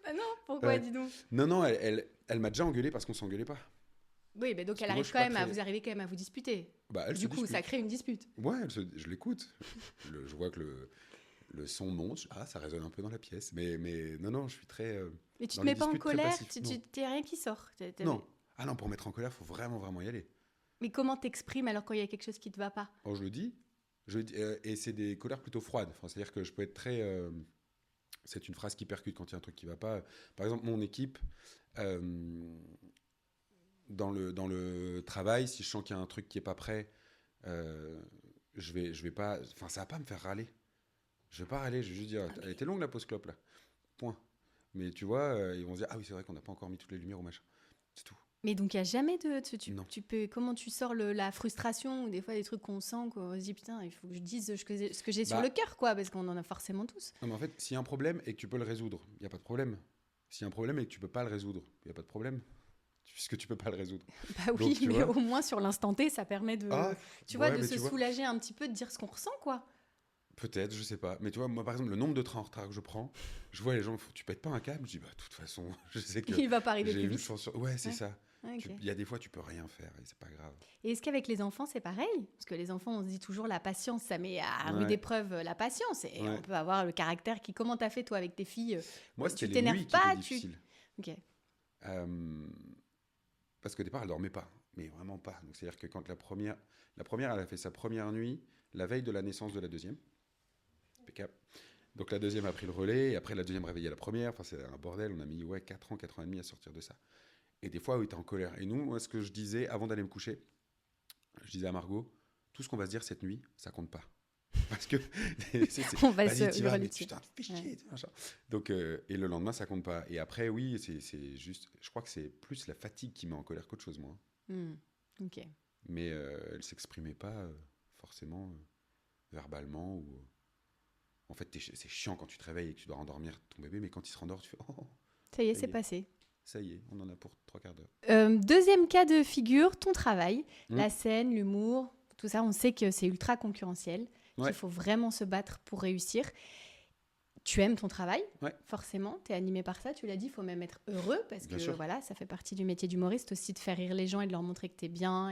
Ah non, pourquoi, Ouais. dis donc? Non, non, elle m'a déjà engueulé parce qu'on s'engueulait pas. Oui, mais donc Parce elle que moi, arrive je suis quand pas même à très- vous arriver quand même à vous disputer. Bah, elle Du se coup, dispute. ça crée une dispute. Ouais, je l'écoute. Je vois que le son monte. Ah, ça résonne un peu dans la pièce. Mais non, non, je suis très. Mais tu Dans te les mets pas en disputes, très colère, passif. tu Non. t'y a rien qui sort. Non. Ah non, pour mettre en colère, faut vraiment, vraiment y aller. Mais comment t'exprimes alors quand il y a quelque chose qui te va pas? Alors, je le dis. Et c'est des colères plutôt froides. Enfin, c'est-à-dire que je peux être très. C'est une phrase qui percute quand il y a un truc qui va pas. Par exemple, mon équipe, euh, dans le travail, si je sens qu'il y a un truc qui est pas prêt, euh, je vais pas. Enfin, ça va pas me faire râler. Je vais pas râler, je vais juste dire, elle était longue la pause clope là. Point. Mais tu vois, ils vont se dire, ah oui, c'est vrai qu'on n'a pas encore mis toutes les lumières au machin. C'est tout. Mais donc il y a jamais de Non. tu peux comment tu sors la frustration ou des fois des trucs qu'on sent qu'on se dit putain, il faut que je dise ce que j'ai sur Bah. le cœur quoi parce qu'on en a forcément tous. Non, mais en fait, s'il y a un problème et que tu peux le résoudre, il n'y a pas de problème. S'il y a un problème et que tu peux pas le résoudre, il n'y a pas de problème. Puisque tu peux pas le résoudre. Bah oui, Donc, tu mais vois. au moins sur l'instant T, ça permet de tu vois ouais, de mais se tu vois, soulager un petit peu de dire ce qu'on ressent quoi. peut-être, je sais pas. Mais tu vois, moi, par exemple, le nombre de trains en retard que je prends, je vois les gens, tu pètes pas un câble. Je dis, bah, de toute façon, je sais que Il va pas arriver j'ai plus une vite. chance sur. Ouais, c'est Ouais. ça. Ah, ok. Il y a des fois, tu peux rien faire et c'est pas grave. Et est-ce qu'avec les enfants, c'est pareil? Parce que les enfants, on se dit toujours la patience, ça met à Ouais. rude épreuve la patience. Et Ouais. on peut avoir le caractère qui... Comment t'as fait, toi, avec tes filles? Moi, Tu c'était les t'énerves nuits qui pas, étaient difficiles. Ok. Parce qu'au départ, elle dormait pas. Mais vraiment pas. Donc, c'est-à-dire que quand la première, elle a fait sa première nuit la veille de la naissance de la deuxième. Impeccable. Donc, la deuxième a pris le relais. Et après, la deuxième réveillait la première. Enfin, c'est un bordel. On a mis 4 ans, 4 ans et demi à sortir de ça. Et des fois, oui, t'es en colère. Et nous, moi, ce que je disais avant d'aller me coucher, je disais à Margot, tout ce qu'on va se dire cette nuit, ça compte pas. Parce que On va vas-y, se t'y vas, hurler mais dessus. putain, fais chier, Ouais. machin. Donc, et le lendemain, ça compte pas. Et après, oui, c'est juste, je crois que c'est plus la fatigue qui met en colère qu'autre chose, moi. Ok. Mais elle s'exprimait pas forcément verbalement. En fait, c'est chiant quand tu te réveilles et que tu dois rendormir ton bébé, mais quand il se rendort, tu fais oh, Ça y est, Ça y c'est est. passé. ça y est, on en a pour 3/4 d'heure. Deuxième cas de figure, ton travail, Mm. la scène, l'humour, tout ça, on sait que c'est ultra concurrentiel, Ouais. qu'il faut vraiment se battre pour réussir. Tu aimes ton travail, Ouais. forcément, tu es animé par ça, tu l'as dit, il faut même être heureux, parce Bien que sûr. voilà, ça fait partie du métier d'humoriste aussi, de faire rire les gens et de leur montrer que tu es bien.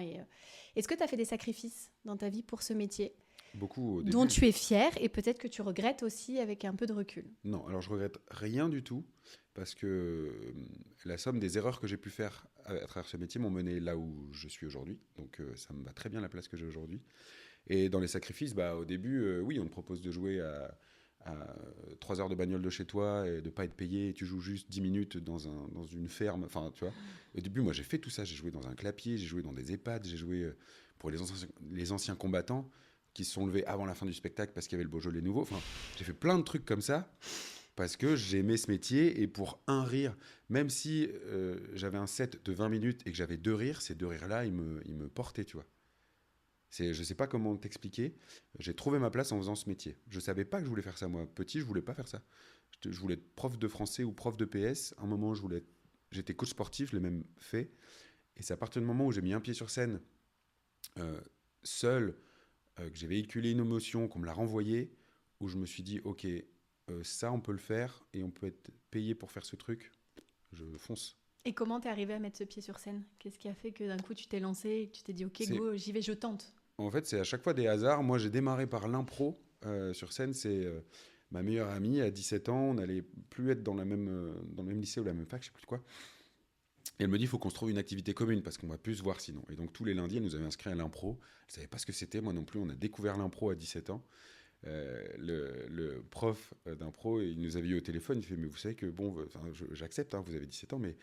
Est-ce que tu as fait des sacrifices dans ta vie pour ce métier, Beaucoup au dont début. tu es fier et peut-être que tu regrettes aussi avec un peu de recul? Non, alors je regrette rien du tout parce que la somme des erreurs que j'ai pu faire à travers ce métier m'ont mené là où je suis aujourd'hui. Donc ça me va très bien la place que j'ai aujourd'hui. Et dans les sacrifices, bah, au début, oui, on te propose de jouer à 3 heures de bagnole de chez toi et de pas être payé. Et tu joues juste 10 minutes dans une ferme. Enfin, tu vois. Au début, moi, j'ai fait tout ça. J'ai joué dans un clapier, j'ai joué dans des EHPAD, j'ai joué pour les anciens combattants qui se sont levés avant la fin du spectacle parce qu'il y avait le Beaujolais nouveau. Enfin, j'ai fait plein de trucs comme ça parce que j'aimais ce métier et pour un rire, même si j'avais un set de 20 minutes et que j'avais 2 rires, ces 2 rires-là, ils me portaient, tu vois. Je ne sais pas comment t'expliquer. J'ai trouvé ma place en faisant ce métier. Je ne savais pas que je voulais faire ça, moi. Petit, je ne voulais pas faire ça. Je voulais être prof de français ou prof de PS. À un moment, j'étais coach sportif, je l'ai même fait. Et c'est à partir du moment où j'ai mis un pied sur scène, seul, que j'ai véhiculé une émotion, qu'on me l'a renvoyée, où je me suis dit, ok, ça, on peut le faire et on peut être payé pour faire ce truc. Je fonce. Et comment t'es arrivé à mettre ce pied sur scène ? Qu'est-ce qui a fait que d'un coup, tu t'es lancé et que tu t'es dit, ok, go, j'y vais, je tente ? En fait, c'est à chaque fois des hasards. Moi, j'ai démarré par l'impro sur scène. C'est ma meilleure amie à 17 ans. On n'allait plus être dans le même lycée ou la même fac, je ne sais plus quoi. Et elle me dit, il faut qu'on se trouve une activité commune parce qu'on ne va plus se voir sinon. Et donc, tous les lundis, elle nous avait inscrits à l'impro. Elle ne savait pas ce que c'était, moi non plus. On a découvert l'impro à 17 ans. Le prof d'impro, il nous avait eu au téléphone. Il fait, mais vous savez que, bon, j'accepte, hein, vous avez 17 ans, mais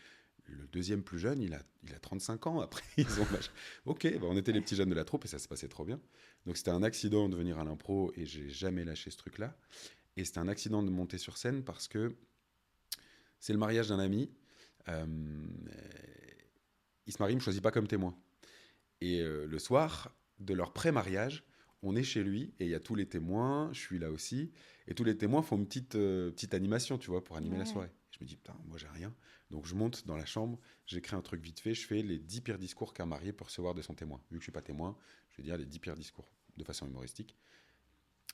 le deuxième plus jeune, il a 35 ans. Après, ils ont lâché. Ok, on était les petits jeunes de la troupe et ça se passait trop bien. Donc, c'était un accident de venir à l'impro et j'ai jamais lâché ce truc-là. Et c'était un accident de monter sur scène parce que c'est le mariage d'un ami. Il se marie, il me choisit pas comme témoin. Et le soir de leur pré-mariage, on est chez lui et il y a tous les témoins, je suis là aussi, et tous les témoins font une petite animation, tu vois, pour animer la soirée. Je me dis, putain, moi j'ai rien. Donc je monte dans la chambre, j'écris un truc vite fait, je fais les 10 pires discours qu'un marié peut recevoir de son témoin. Vu que je suis pas témoin, je vais dire les 10 pires discours de façon humoristique.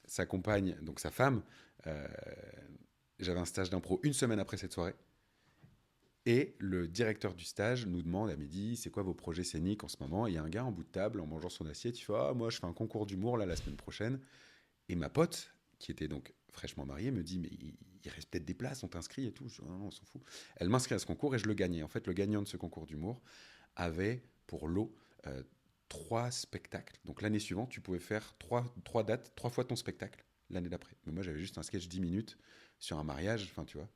Sa compagne, donc sa femme, j'avais un stage d'impro une semaine après cette soirée. Et le directeur du stage nous demande à midi, c'est quoi vos projets scéniques en ce moment ? Et il y a un gars en bout de table, en mangeant son assiette, il fait, ah, moi je fais un concours d'humour là, la semaine prochaine. Et ma pote, qui était donc fraîchement mariée, me dit, mais il reste peut-être des places, on t'inscrit et tout. Je dis, ah, non, on s'en fout. Elle m'inscrit à ce concours et je le gagnais. En fait, le gagnant de ce concours d'humour avait pour lot 3 spectacles. Donc l'année suivante, tu pouvais faire 3 dates, 3 fois ton spectacle l'année d'après. Mais moi, j'avais juste un sketch 10 minutes sur un mariage, enfin tu vois.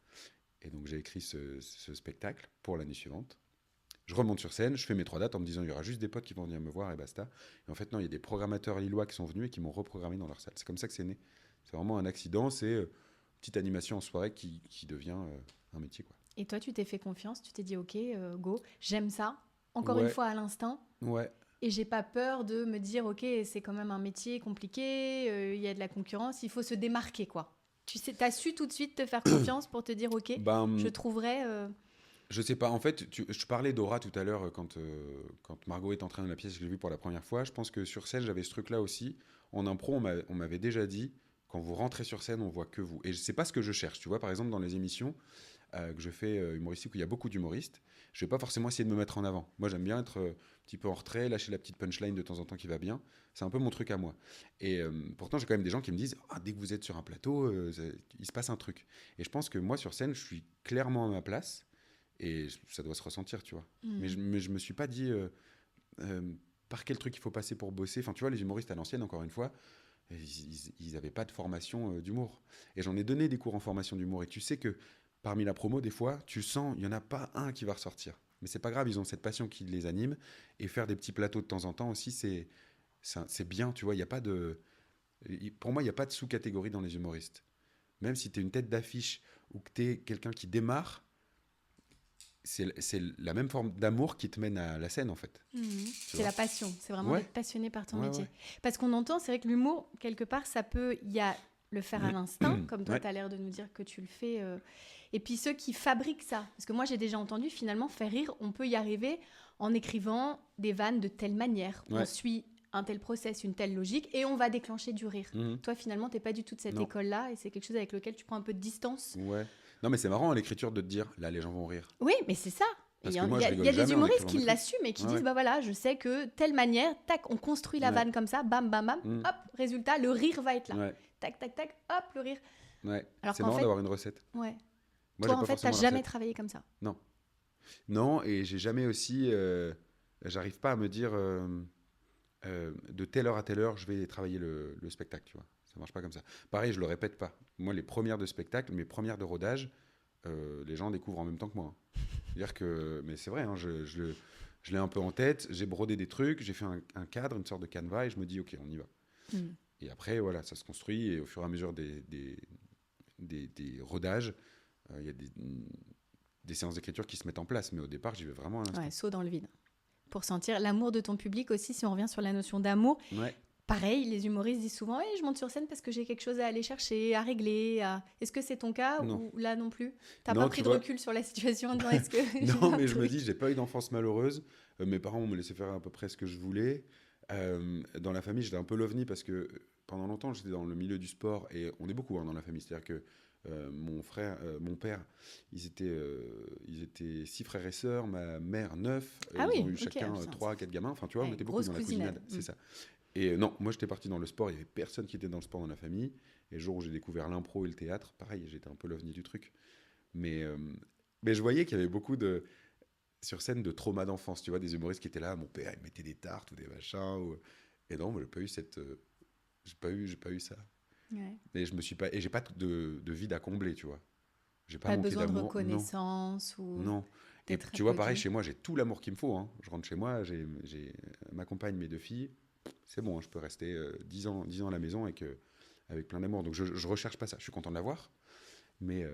Et donc j'ai écrit ce spectacle pour l'année suivante. Je remonte sur scène, je fais mes 3 dates en me disant il y aura juste des potes qui vont venir me voir et basta. Et en fait non, il y a des programmateurs lillois qui sont venus et qui m'ont reprogrammé dans leur salle. C'est comme ça que c'est né. C'est vraiment un accident, c'est une petite animation en soirée qui devient un métier, quoi. Et toi, tu t'es fait confiance, tu t'es dit ok, go, j'aime ça. Encore Ouais. une fois à l'instinct. Ouais. Et j'ai pas peur de me dire ok, c'est quand même un métier compliqué, il y a de la concurrence, il faut se démarquer, quoi. Tu sais, t'as su tout de suite te faire confiance pour te dire ok, je trouverai. Je sais pas. En fait, je parlais d'Aura tout à l'heure quand Margot est entrée dans la pièce, je l'ai vue pour la première fois. Je pense que sur scène, j'avais ce truc-là aussi. En impro, on m'avait déjà dit, quand vous rentrez sur scène, on voit que vous. Et c'est pas ce que je cherche. Tu vois, par exemple, dans les émissions que je fais humoristiques où il y a beaucoup d'humoristes, je vais pas forcément essayer de me mettre en avant. Moi, j'aime bien être un petit peu en retrait, lâcher la petite punchline de temps en temps qui va bien. C'est un peu mon truc à moi. Et pourtant, j'ai quand même des gens qui me disent dès que vous êtes sur un plateau, il se passe un truc. Et je pense que moi, sur scène, je suis clairement à ma place. Et ça doit se ressentir, tu vois. Mais je me suis pas dit par quel truc il faut passer pour bosser. Enfin, tu vois, les humoristes à l'ancienne, encore une fois, ils avaient pas de formation d'humour. Et j'en ai donné des cours en formation d'humour. Et tu sais que parmi la promo, des fois, tu sens, il y en a pas un qui va ressortir. Mais c'est pas grave, ils ont cette passion qui les anime. Et faire des petits plateaux de temps en temps aussi, c'est bien, tu vois. Il y a pas de, pour moi, il n'y a pas de sous-catégorie dans les humoristes. Même si tu es une tête d'affiche ou que tu es quelqu'un qui démarre, c'est la même forme d'amour qui te mène à la scène, en fait. C'est la passion, c'est vraiment d'être passionné par ton métier. Parce qu'on entend, c'est vrai que l'humour, quelque part, il y a le faire à l'instinct, comme toi, tu as l'air de nous dire que tu le fais. Et puis ceux qui fabriquent ça. Parce que moi, j'ai déjà entendu, finalement, faire rire, on peut y arriver en écrivant des vannes de telle manière. On suit un tel process, une telle logique, et on va déclencher du rire. Toi, finalement, tu n'es pas du tout de cette école-là, et c'est quelque chose avec lequel tu prends un peu de distance. Ouais. Non, mais c'est marrant, l'écriture, de te dire, là, les gens vont rire. Oui, mais c'est ça. Il y a des humoristes qui l'assument et qui disent, bah voilà, je sais que telle manière, tac, on construit la vanne comme ça, bam, bam, bam, hop, résultat, le rire va être là. Tac, tac, tac, hop, le rire. Ouais. Alors c'est marrant d'avoir une recette. Ouais. Moi, toi, en fait, t'as jamais travaillé comme ça. Non. Non, et j'ai jamais aussi... j'arrive pas à me dire, de telle heure à telle heure, je vais travailler le spectacle, tu vois. Ça marche pas comme ça. Pareil, je le répète pas. Moi, les premières de spectacle, mes premières de rodage, les gens découvrent en même temps que moi. C'est-à-dire que, mais c'est vrai, hein, je l'ai un peu en tête, j'ai brodé des trucs, j'ai fait un cadre, une sorte de canevas, et je me dis, ok, on y va. Et après, voilà, ça se construit, et au fur et à mesure des rodages, il y a des séances d'écriture qui se mettent en place, mais au départ, j'y vais vraiment à l'instant. Ouais, saut dans le vide. pour sentir l'amour de ton public aussi, si on revient sur la notion d'amour. Ouais. Pareil, les humoristes disent souvent hey, je monte sur scène parce que j'ai quelque chose à aller chercher, à régler. Est-ce que c'est ton cas ou là non plus? T'as pas pris de recul sur la situation en disant est-ce que Non, mais je me dis, j'ai pas eu d'enfance malheureuse. Mes parents me laissé faire à peu près ce que je voulais. Dans la famille, j'étais un peu l'ovni parce que pendant longtemps, j'étais dans le milieu du sport et on est beaucoup dans la famille. C'est-à-dire que mon père, ils étaient 6 frères et sœurs, ma mère 9. Ils ont eu chacun 3, 4 gamins. Enfin, tu vois, on était beaucoup dans la cousinade. C'est ça. Et non, moi j'étais parti dans le sport, il n'y avait personne qui était dans le sport dans la famille. Et le jour où j'ai découvert l'impro et le théâtre, pareil, j'étais un peu l'ovni du truc. Mais je voyais qu'il y avait beaucoup sur scène de trauma d'enfance, tu vois, des humoristes qui étaient là, mon père il mettait des tartes ou des machins. Et non, moi j'ai pas eu j'ai pas eu ça. Ouais. Et je me suis pas, et j'ai pas de vide à combler, tu vois. J'ai pas besoin de reconnaissance non. Et tu vois, pareil, chez moi, j'ai tout l'amour qu'il me faut. Hein. Je rentre chez moi, j'ai ma compagne, mes 2 filles. C'est bon, hein, je peux rester 10 ans à la maison avec plein d'amour. Donc, je recherche pas ça. Je suis content de l'avoir. Mais,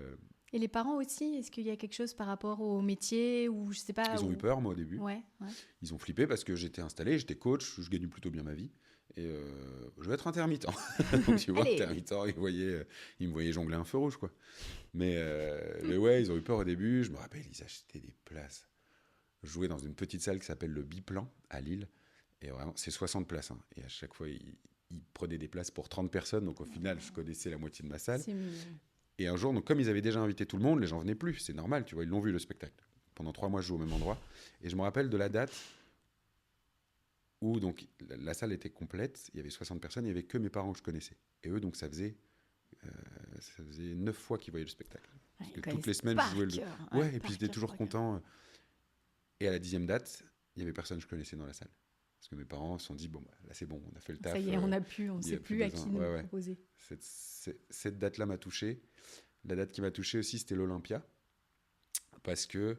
et les parents aussi, est-ce qu'il y a quelque chose par rapport au métier ou je sais pas? Ils ont eu peur, moi, au début. Ouais. Ils ont flippé parce que j'étais installé, j'étais coach, je gagnais plutôt bien ma vie. Et je vais être intermittent. Donc, tu vois, intermittent, ils me voyaient jongler un feu rouge, quoi. Mais ouais, ils ont eu peur au début. Je me rappelle, ils achetaient des places. Je jouais dans une petite salle qui s'appelle le Biplan à Lille. Et vraiment, c'est 60 places. Hein. Et à chaque fois, ils prenaient des places pour 30 personnes. Donc au final, je connaissais la moitié de ma salle. Et un jour, donc, comme ils avaient déjà invité tout le monde, les gens venaient plus. C'est normal, tu vois, ils l'ont vu le spectacle. Pendant 3 mois, je joue au même endroit. Et je me rappelle de la date où donc, la salle était complète. Il y avait 60 personnes. Il n'y avait que mes parents que je connaissais. Et eux, donc, ça faisait 9 fois qu'ils voyaient le spectacle. Parce que toutes les semaines, je jouais le... Ouais, et puis j'étais toujours content. Et à la 10e date, il n'y avait personne que je connaissais dans la salle. Parce que mes parents se sont dit, bon, bah, là c'est bon, on a fait le taf. Ça y est, on ne sait plus à qui nous proposer. Cette date-là m'a touché. La date qui m'a touché aussi, c'était l'Olympia. Parce que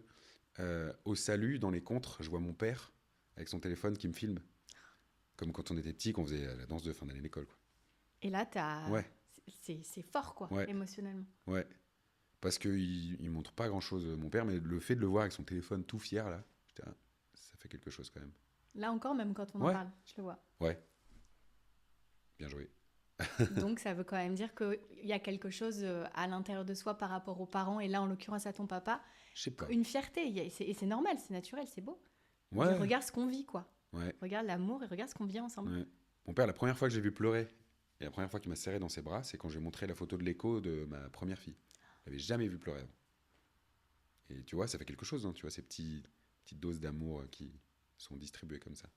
au salut, dans les contres, je vois mon père avec son téléphone qui me filme. Comme quand on était petit, qu'on faisait la danse de fin d'année d'école. Quoi. Et là, c'est fort, quoi, émotionnellement. Ouais. Parce qu'il ne montre pas grand-chose, mon père, mais le fait de le voir avec son téléphone tout fier, là, ça fait quelque chose quand même. Là encore, même quand on en parle, je le vois. Ouais. Bien joué. Donc, ça veut quand même dire qu'il y a quelque chose à l'intérieur de soi par rapport aux parents, et là, en l'occurrence, à ton papa. Je sais pas. Une fierté, et c'est normal, c'est naturel, c'est beau. Ouais. Regarde ce qu'on vit, quoi. Ouais. Regarde l'amour et regarde ce qu'on vit ensemble. Ouais. Mon père, la première fois que j'ai vu pleurer, et la première fois qu'il m'a serré dans ses bras, c'est quand j'ai montré la photo de l'écho de ma première fille. Je l'avais jamais vu pleurer avant. Et tu vois, ça fait quelque chose, hein, tu vois, ces petites doses d'amour qui sont distribuées comme ça.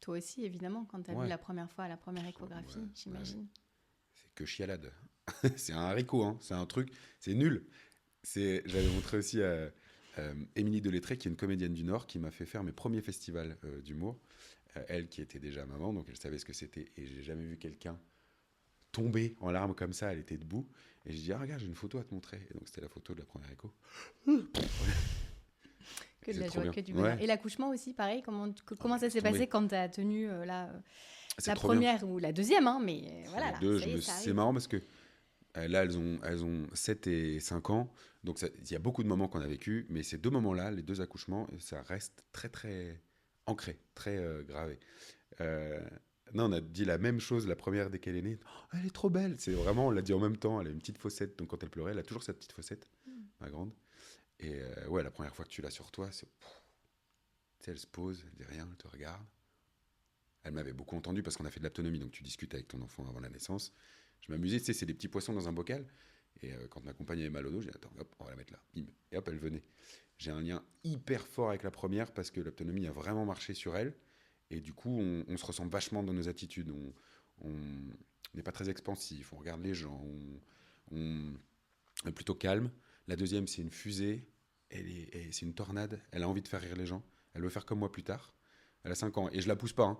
Toi aussi, évidemment, quand tu as vu la première fois la première échographie, j'imagine. Ouais. C'est que chialade. C'est un haricot, hein. C'est un truc, c'est nul. J'avais montré aussi à Émilie Delettré, qui est une comédienne du Nord, qui m'a fait faire mes premiers festivals d'humour. Elle qui était déjà maman, donc elle savait ce que c'était. Et j'ai jamais vu quelqu'un tomber en larmes comme ça, elle était debout. Et je dis, regarde, j'ai une photo à te montrer. Et donc c'était la photo de la première écho. Que de la joie, que du bonheur. Et l'accouchement aussi, pareil, comment ça s'est passé quand tu as tenu la première ou la deuxième, hein, mais voilà. Là, c'est marrant parce que là, elles ont 7 et 5 ans, donc il y a beaucoup de moments qu'on a vécu, mais ces 2 moments-là, les 2 accouchements, ça reste très, très ancré, très gravé. Non, on a dit la même chose la première dès qu'elle est née. Oh, elle est trop belle. C'est vraiment, on l'a dit en même temps. Elle a une petite fossette, donc quand elle pleurait, elle a toujours cette petite fossette, ma grande. Et la première fois que tu l'as sur toi, elle se pose, elle dit rien, elle te regarde. Elle m'avait beaucoup entendu parce qu'on a fait de l'autonomie, donc tu discutes avec ton enfant avant la naissance. Je m'amusais, tu sais, c'est des petits poissons dans un bocal. Et quand ma compagne avait mal au dos, j'ai dit, attends, hop, on va la mettre là. Bim. Et hop, elle venait. J'ai un lien hyper fort avec la première parce que l'autonomie a vraiment marché sur elle. Et du coup, on se ressemble vachement dans nos attitudes. On n'est pas très expansif, on regarde les gens, on est plutôt calme. La deuxième, c'est une fusée, c'est une tornade, elle a envie de faire rire les gens, elle veut faire comme moi plus tard. Elle a 5 ans, et je la pousse pas. Hein.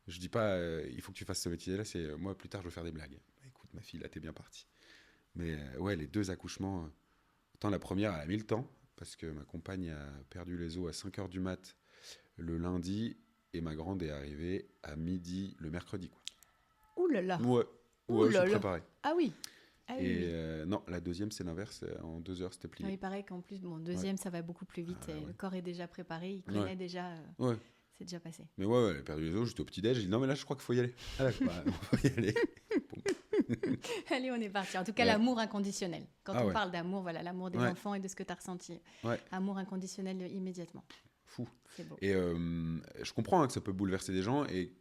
Je dis pas, il faut que tu fasses ce métier-là, c'est moi plus tard, je veux faire des blagues. Écoute, ma fille, là, t'es bien partie. Mais les 2 accouchements, autant la première, elle a mis le temps, parce que ma compagne a perdu les os à 5h du mat le lundi, et ma grande est arrivée à midi le mercredi. Quoi. Ouh là là. Ouais, je suis préparé. Ah oui. Non, la deuxième, c'est l'inverse. En 2 heures, c'était plié. Oui, pareil qu'en plus, deuxième, ça va beaucoup plus vite. Le corps est déjà préparé, il connaît déjà C'est déjà passé. Mais ouais, elle a perdu les os, j'étais au petit-déj, j'ai dit non, mais là, je crois qu'il faut y aller. Ah, bah, on faut y aller. Allez, on est parti. En tout cas, l'amour inconditionnel. Quand on parle d'amour, voilà, l'amour des enfants et de ce que tu as ressenti. Amour inconditionnel immédiatement. Fou. C'est beau. Et je comprends que ça peut bouleverser des gens et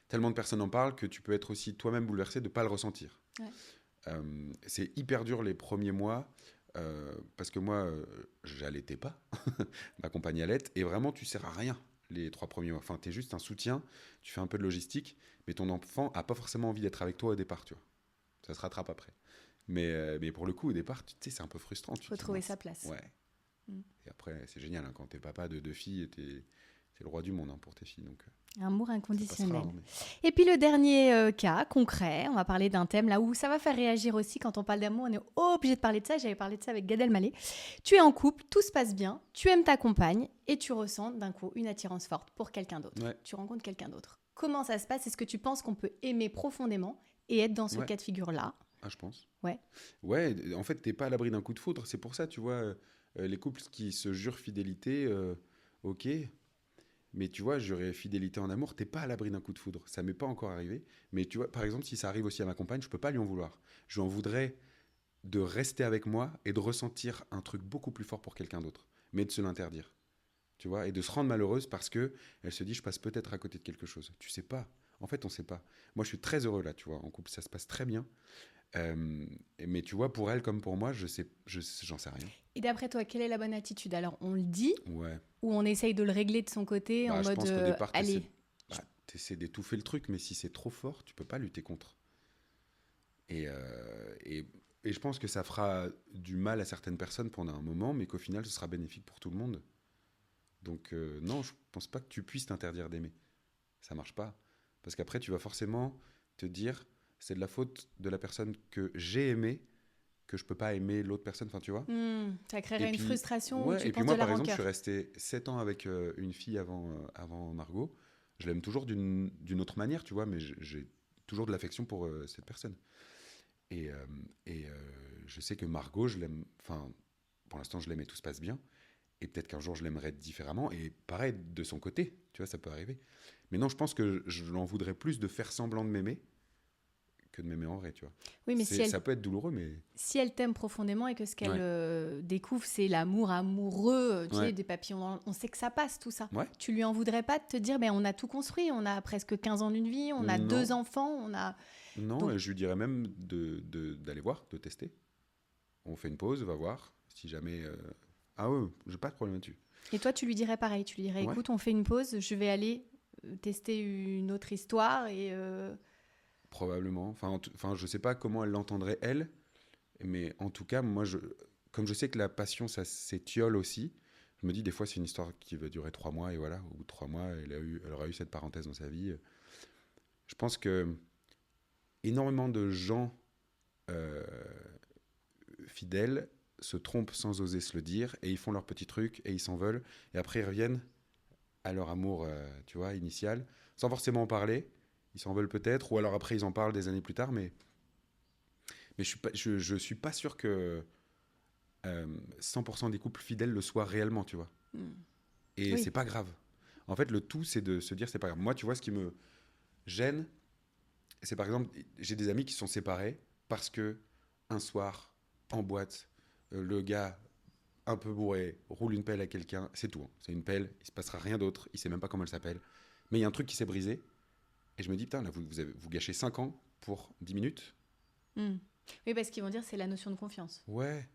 tellement de personnes en parlent que tu peux être aussi toi-même bouleversé de ne pas le ressentir. C'est hyper dur les premiers mois parce que moi, j'allaitais pas. Ma compagne allaite et vraiment, tu sers à rien les 3 premiers mois. Enfin, tu es juste un soutien, tu fais un peu de logistique, mais ton enfant n'a pas forcément envie d'être avec toi au départ, tu vois. Ça se rattrape après. Mais pour le coup, au départ, tu sais, c'est un peu frustrant. Il faut trouver sa place. Ouais. Et après, c'est génial, hein, quand t'es papa de 2 filles, t'es le roi du monde pour tes filles. Donc, amour inconditionnel. Passera, Et puis le dernier cas concret, on va parler d'un thème là où ça va faire réagir aussi quand on parle d'amour. On est obligé de parler de ça. J'avais parlé de ça avec Gad Elmaleh. Tu es en couple, tout se passe bien, tu aimes ta compagne et tu ressens d'un coup une attirance forte pour quelqu'un d'autre. Tu rencontres quelqu'un d'autre. Comment ça se passe ? Est-ce que tu penses qu'on peut aimer profondément et être dans ce cas de figure-là ? Ah, je pense. Ouais, en fait, t'es pas à l'abri d'un coup de foudre. C'est pour ça, tu vois, les couples qui se jurent fidélité, ok. Mais tu vois, jurer fidélité en amour, t'es pas à l'abri d'un coup de foudre. Ça m'est pas encore arrivé. Mais tu vois, par exemple, si ça arrive aussi à ma compagne, je peux pas lui en vouloir. Je lui en voudrais de rester avec moi et de ressentir un truc beaucoup plus fort pour quelqu'un d'autre. Mais de se l'interdire. Tu vois, et de se rendre malheureuse parce que elle se dit, je passe peut-être à côté de quelque chose. Tu sais pas. En fait, on sait pas. Moi, je suis très heureux là, tu vois. En couple, ça se passe très bien. Mais tu vois, pour elle comme pour moi, j'en sais rien. Et d'après toi, quelle est la bonne attitude ? Alors, on le dit ou on essaye de le régler de son côté en je mode pense qu'au départ, allez. T'essaies d'étouffer le truc, mais si c'est trop fort, tu peux pas lutter contre. Et je pense que ça fera du mal à certaines personnes pendant un moment, mais qu'au final, ce sera bénéfique pour tout le monde. Donc non, je pense pas que tu puisses t'interdire d'aimer. Ça marche pas. Parce qu'après, tu vas forcément te dire, c'est de la faute de la personne que j'ai aimée, que je peux pas aimer l'autre personne, enfin tu vois. Ça créerait une frustration où tu et penses puis moi, de la par exemple, rancœur. je suis resté 7 ans avec une fille avant Margot. Je l'aime toujours d'une autre manière, tu vois, mais j'ai toujours de l'affection pour cette personne. Et je sais que Margot, je l'aime, enfin, pour l'instant, je l'aime et tout se passe bien. Et peut-être qu'un jour, je l'aimerais différemment. Et pareil, de son côté, tu vois, ça peut arriver. Mais non, je pense que je l'en voudrais plus de faire semblant de m'aimer que de m'aimer en vrai, tu vois. Oui, mais ça peut être douloureux, mais... Si elle t'aime profondément et que ce qu'elle découvre, c'est l'amour amoureux, tu sais, des papillons, on sait que ça passe, tout ça. Tu lui en voudrais pas de te dire, on a tout construit, on a presque 15 ans d'une vie, on a 2 enfants, on a... Non, donc... je lui dirais même d'aller voir, de tester. On fait une pause, va voir, si jamais... Ah ouais, j'ai pas de problème là-dessus. Et toi, tu lui dirais pareil, tu lui dirais, écoute, on fait une pause, je vais aller tester une autre histoire et... Probablement. Enfin, je sais pas comment elle l'entendrait, elle, mais en tout cas, moi, comme je sais que la passion, ça s'étiole aussi, je me dis, des fois, c'est une histoire qui va durer 3 mois, et voilà, au bout de 3 mois, elle aura eu cette parenthèse dans sa vie. Je pense que énormément de gens fidèles se trompent sans oser se le dire, et ils font leur petit truc, et ils s'en veulent, et après, ils reviennent à leur amour, tu vois, initial, sans forcément en parler. Ils s'en veulent peut-être, ou alors après ils en parlent des années plus tard, mais je suis pas sûr que 100% des couples fidèles le soient réellement, tu vois. Et c'est pas grave. En fait, le tout, c'est de se dire, c'est pas grave. Moi, tu vois, ce qui me gêne, c'est par exemple, j'ai des amis qui sont séparés parce que un soir, en boîte, le gars un peu bourré roule une pelle à quelqu'un, c'est tout. Hein. C'est une pelle, il se passera rien d'autre, il sait même pas comment elle s'appelle. Mais il y a un truc qui s'est brisé. Et je me dis, putain, là, vous gâchez 5 ans pour 10 minutes. Oui, parce qu'ils vont dire, c'est la notion de confiance. Ouais.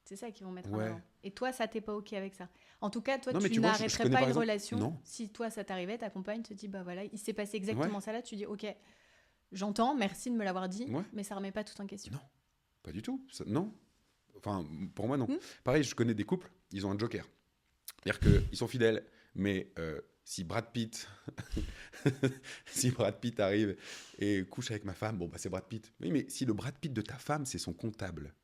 C'est ça qu'ils vont mettre en avant. Et toi, ça t'es pas OK avec ça. En tout cas, toi, non, tu n'arrêterais pas une relation. Non. Si toi, ça t'arrivait, ta compagne te dit, bah voilà, il s'est passé exactement ça là, tu dis, OK, j'entends, merci de me l'avoir dit, mais ça remet pas tout en question. Non, pas du tout. Non. Enfin, pour moi, non. Pareil, je connais des couples, ils ont un joker. C'est-à-dire qu'ils sont fidèles, mais... si Brad Pitt arrive et couche avec ma femme, bon, bah, c'est Brad Pitt. Oui, mais si le Brad Pitt de ta femme, c'est son comptable,